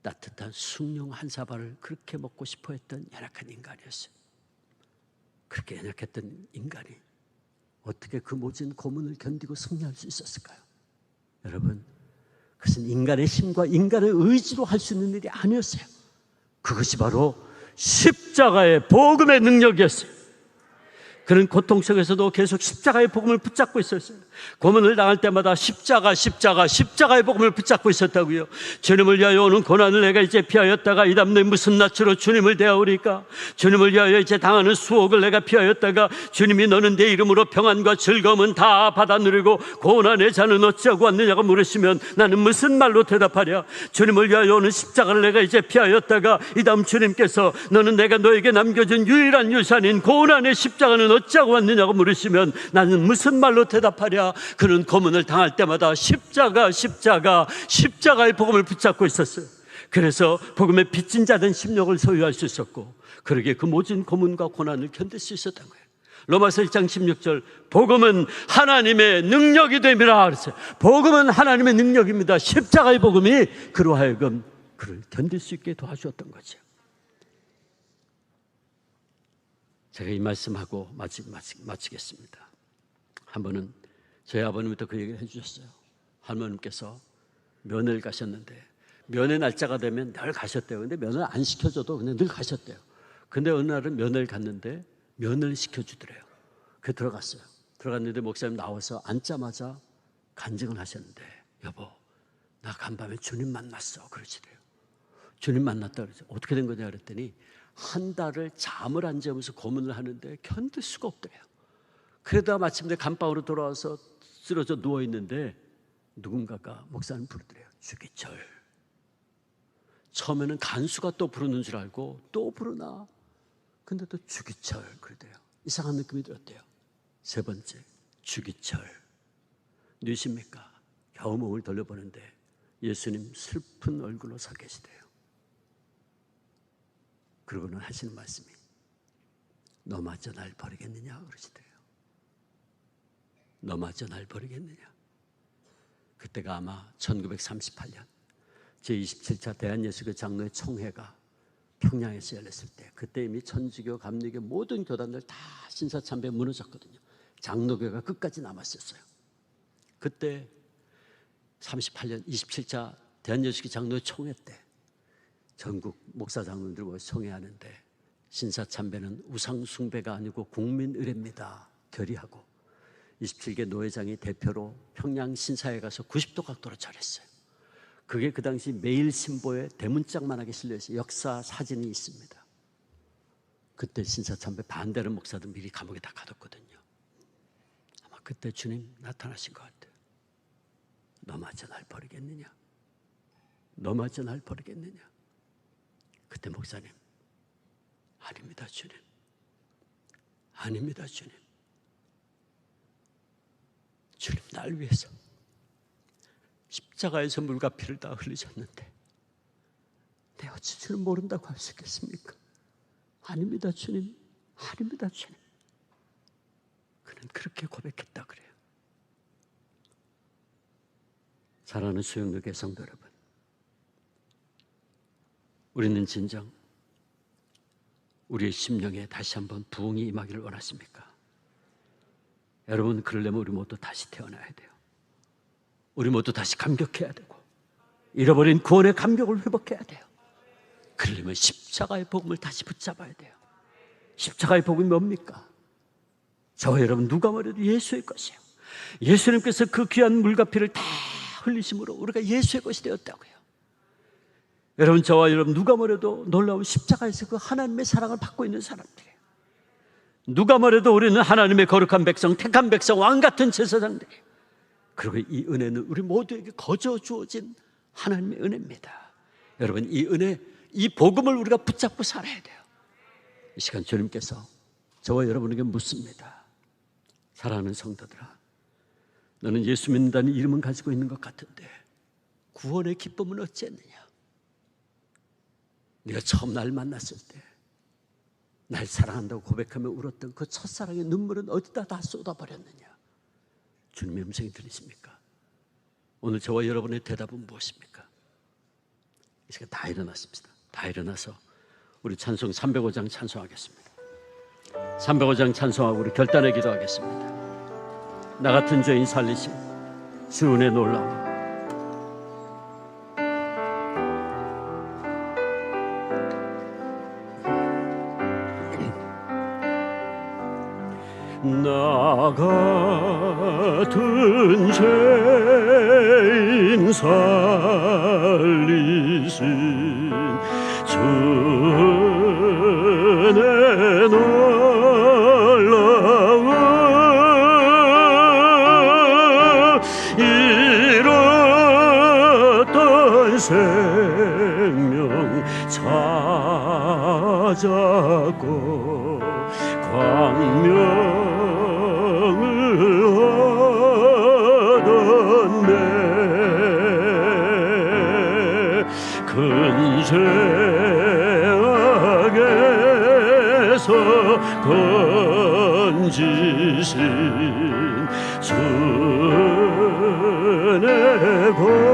따뜻한 숭늉 한 사발을 그렇게 먹고 싶어 했던 연약한 인간이었어요. 그렇게 연약했던 인간이 어떻게 그 모진 고문을 견디고 승리할 수 있었을까요? 여러분, 그것은 인간의 힘과 인간의 의지로 할 수 있는 일이 아니었어요. 그것이 바로 십자가의 복음의 능력이었어요. 그는 고통 속에서도 계속 십자가의 복음을 붙잡고 있었어요. 고문을 당할 때마다 십자가의 복음을 붙잡고 있었다고요. 주님을 위하여 오는 고난을 내가 이제 피하였다가 이 다음 내 무슨 낯으로 주님을 대하오리까? 주님을 위하여 이제 당하는 수혹을 내가 피하였다가 주님이 너는 내 이름으로 평안과 즐거움은 다 받아 누리고 고난의 자는 어찌하고 왔느냐고 물으시면 나는 무슨 말로 대답하랴? 주님을 위하여 오는 십자가를 내가 이제 피하였다가 이 다음 주님께서 너는 내가 너에게 남겨준 유일한 유산인 고난의 십자가는 어찌하고 왔느냐고 물으시면 나는 무슨 말로 대답하랴? 그는 고문을 당할 때마다 십자가의 복음을 붙잡고 있었어요. 그래서 복음의 빚진 자된 심령을 소유할 수 있었고, 그러기에 그 모든 고문과 고난을 견딜 수 있었던 거예요. 로마서 1장 16절, 복음은 하나님의 능력이 됨이라 그랬어요. 복음은 하나님의 능력입니다. 십자가의 복음이 그로 하여금 그를 견딜 수 있게 도와주었던 거죠. 제가 이 말씀하고 마치겠습니다. 한 번은 저희 아버님부터 그 얘기를 해주셨어요. 할머님께서 면회를 가셨는데 면회 날짜가 되면 늘 가셨대요. 근데 면회를 안 시켜줘도 그냥 늘 가셨대요. 근데 어느 날은 면회를 갔는데 면회를 시켜주더래요. 그 들어갔어요. 들어갔는데 목사님 나와서 앉자마자 간증을 하셨는데, 여보, 나 간밤에 주님 만났어. 그러시대요. 주님 만났다 그러죠. 어떻게 된 거냐 그랬더니 한 달을 잠을 안 자면서 고문을 하는데 견딜 수가 없더래요. 그러다가 마침내 감방으로 돌아와서 쓰러져 누워있는데 누군가가 목사님 부르더래요. 주기철. 처음에는 간수가 또 부르는 줄 알고 또 부르나? 근데 또 주기철 그러대요. 이상한 느낌이 들었대요. 세 번째, 주기철. 누구십니까? 겨우 몸을 돌려보는데 예수님 슬픈 얼굴로 서 계시대요. 그러고는 하시는 말씀이 너마저 날 버리겠느냐 그러시대요. 너마저 날 버리겠느냐. 그때가 아마 1938년 제27차 대한예수교 장로회 총회가 평양에서 열렸을 때, 그때 이미 천주교, 감리교 모든 교단들 다 신사참배에 무너졌거든요. 장로교가 끝까지 남았었어요. 그때 38년 27차 대한예수교 장로회 총회 때 전국 목사 장로들 모여 총회하는데 신사참배는 우상숭배가 아니고 국민의례입니다 결의하고 27개 노회장이 대표로 평양 신사에 가서 90도 각도로 절했어요. 그게 그 당시 매일신보에 대문짝만하게 실려있어요. 역사 사진이 있습니다. 그때 신사참배 반대하는 목사들 미리 감옥에 다 가뒀거든요. 아마 그때 주님 나타나신 것 같아요. 너마저 날 버리겠느냐? 너마저 날 버리겠느냐? 그때 목사님, 아닙니다 주님. 아닙니다 주님. 주님 날 위해서 십자가에서 물과 피를 다 흘리셨는데 내 어찌 주는 모른다고 할 수 있겠습니까? 아닙니다 주님. 아닙니다 주님. 그는 그렇게 고백했다 그래요. 사랑하는 수영교회 성도 여러분, 우리는 진정 우리의 심령에 다시 한번 부흥이 임하기를 원하십니까? 여러분, 그러려면 우리 모두 다시 태어나야 돼요. 우리 모두 다시 감격해야 되고 잃어버린 구원의 감격을 회복해야 돼요. 그러려면 십자가의 복음을 다시 붙잡아야 돼요. 십자가의 복음이 뭡니까? 저와 여러분 누가 말해도 예수의 것이에요. 예수님께서 그 귀한 물과 피를 다 흘리심으로 우리가 예수의 것이 되었다고요. 여러분, 저와 여러분 누가 뭐래도 놀라운 십자가에서 그 하나님의 사랑을 받고 있는 사람들이에요. 누가 뭐래도 우리는 하나님의 거룩한 백성, 택한 백성, 왕같은 제사장들이에요. 그리고 이 은혜는 우리 모두에게 거저 주어진 하나님의 은혜입니다. 여러분, 이 은혜, 이 복음을 우리가 붙잡고 살아야 돼요. 이 시간 주님께서 저와 여러분에게 묻습니다. 사랑하는 성도들아, 너는 예수 믿는다는 이름은 가지고 있는 것 같은데 구원의 기쁨은 어찌했느냐? 네가 처음 날 만났을 때 날 사랑한다고 고백하며 울었던 그 첫사랑의 눈물은 어디다 다 쏟아버렸느냐? 주님의 음성이 들리십니까? 오늘 저와 여러분의 대답은 무엇입니까? 이 시간 다 일어났습니다. 다 일어나서 우리 찬송 305장 찬송하겠습니다. 305장 찬송하고 우리 결단의 기도하겠습니다. 나 같은 죄인 살리신 주 은혜 놀라워. 나 같은 죄인 살리신 주의 놀라운 잃었던 생명 찾았고 광명을 얻었네. 큰 죄악에서 건지신 주의 고마워.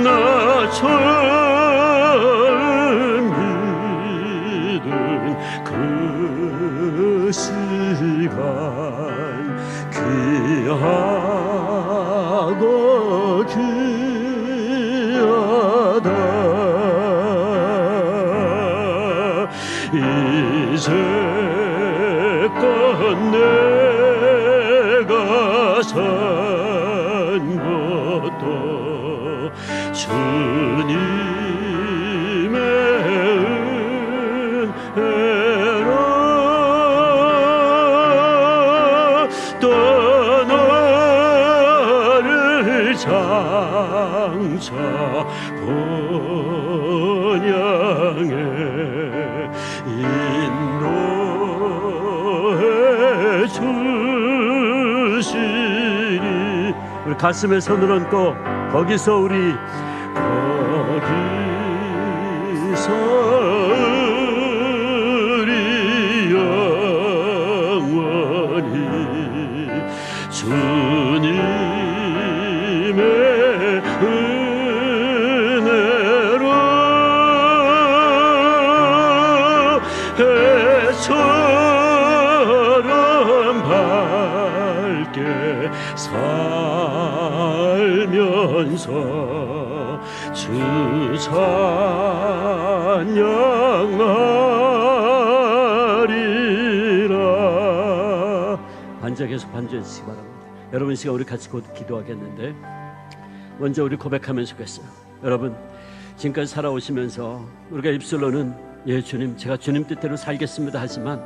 나 처음 믿은 그 시간 귀하고 귀하다. 이제껏 내가 산 것도 주님의 은혜라. 또 너를 장차 본향에 인도해 주시리. 우리 가슴에 손을 얹고 거기서 우리 영원히 주님의 은혜로 해처럼 밝게 살면서 주 찬양하리라. 반주에 계속 반주해 주시기 바랍니다. 여러분, 이 시간 우리 같이 곧 기도하겠는데 먼저 우리 고백하면 좋겠어요. 여러분, 지금까지 살아오시면서 우리가 입술로는 예 주님, 제가 주님 뜻대로 살겠습니다 하지만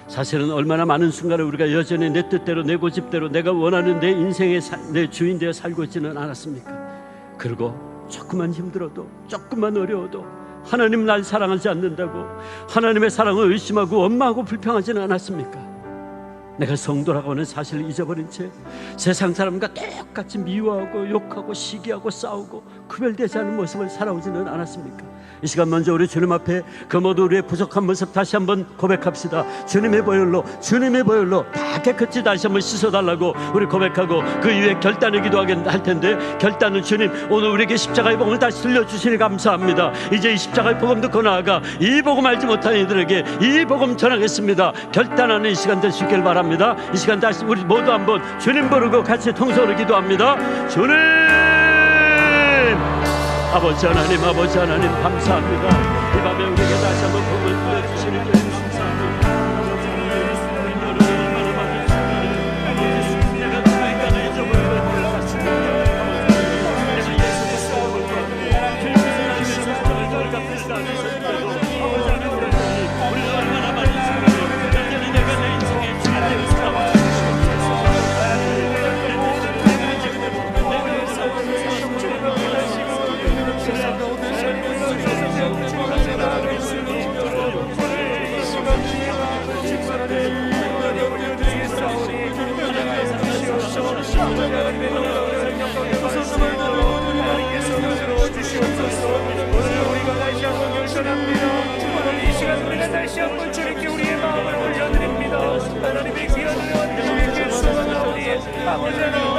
사실은 얼마나 많은 순간을 우리가 여전히 내 뜻대로, 내 고집대로, 내가 원하는 내 인생의 내 주인 되어 살고 있지는 않았습니까? 그리고 조금만 힘들어도, 조금만 어려워도 하나님 날 사랑하지 않는다고 하나님의 사랑을 의심하고 원망하고 불평하지는 않았습니까? 내가 성도라고 하는 사실을 잊어버린 채 세상 사람과 똑같이 미워하고 욕하고 시기하고 싸우고 구별되지 않은 모습을 살아오지는 않았습니까? 이 시간 먼저 우리 주님 앞에 그 모두 우리의 부족한 모습 다시 한번 고백합시다. 주님의 보혈로, 주님의 보혈로 다 깨끗이 다시 한번 씻어달라고 우리 고백하고 그 이후에 결단을 기도할 텐데, 결단은 주님 오늘 우리에게 십자가의 복음을 다시 들려주시니 감사합니다. 이제 이 십자가의 복음 듣고 나아가 이 복음 알지 못한 이들에게 이 복음 전하겠습니다. 결단하는 이 시간 될 수 있길 바랍니다. 이 시간 다시 우리 모두 한번 주님 부르고 같이 통성으로 기도합니다. 주님, 아버지 하나님, 아버지 하나님 감사합니다. 이 밤에 우리에게 다시 한번 복음을 들려주시는 주님 감사합니다. 내가 누가 인간을 잊어버리고 돌아갔습니다. 내가 예수를 싸워볼까 길에서 손을 잡히시다 하셨는데도 아버지 하나님, 우리는 얼마나 많은 순간을 여전히 내가 내 인생의 주인되어 살아왔습니다. 이 시간 우리가 다시 한번 주님께 우리의 마음을 올려드립니다. 하나님의 귀한 은혜와 주님의 소원하오니 아버지 하나님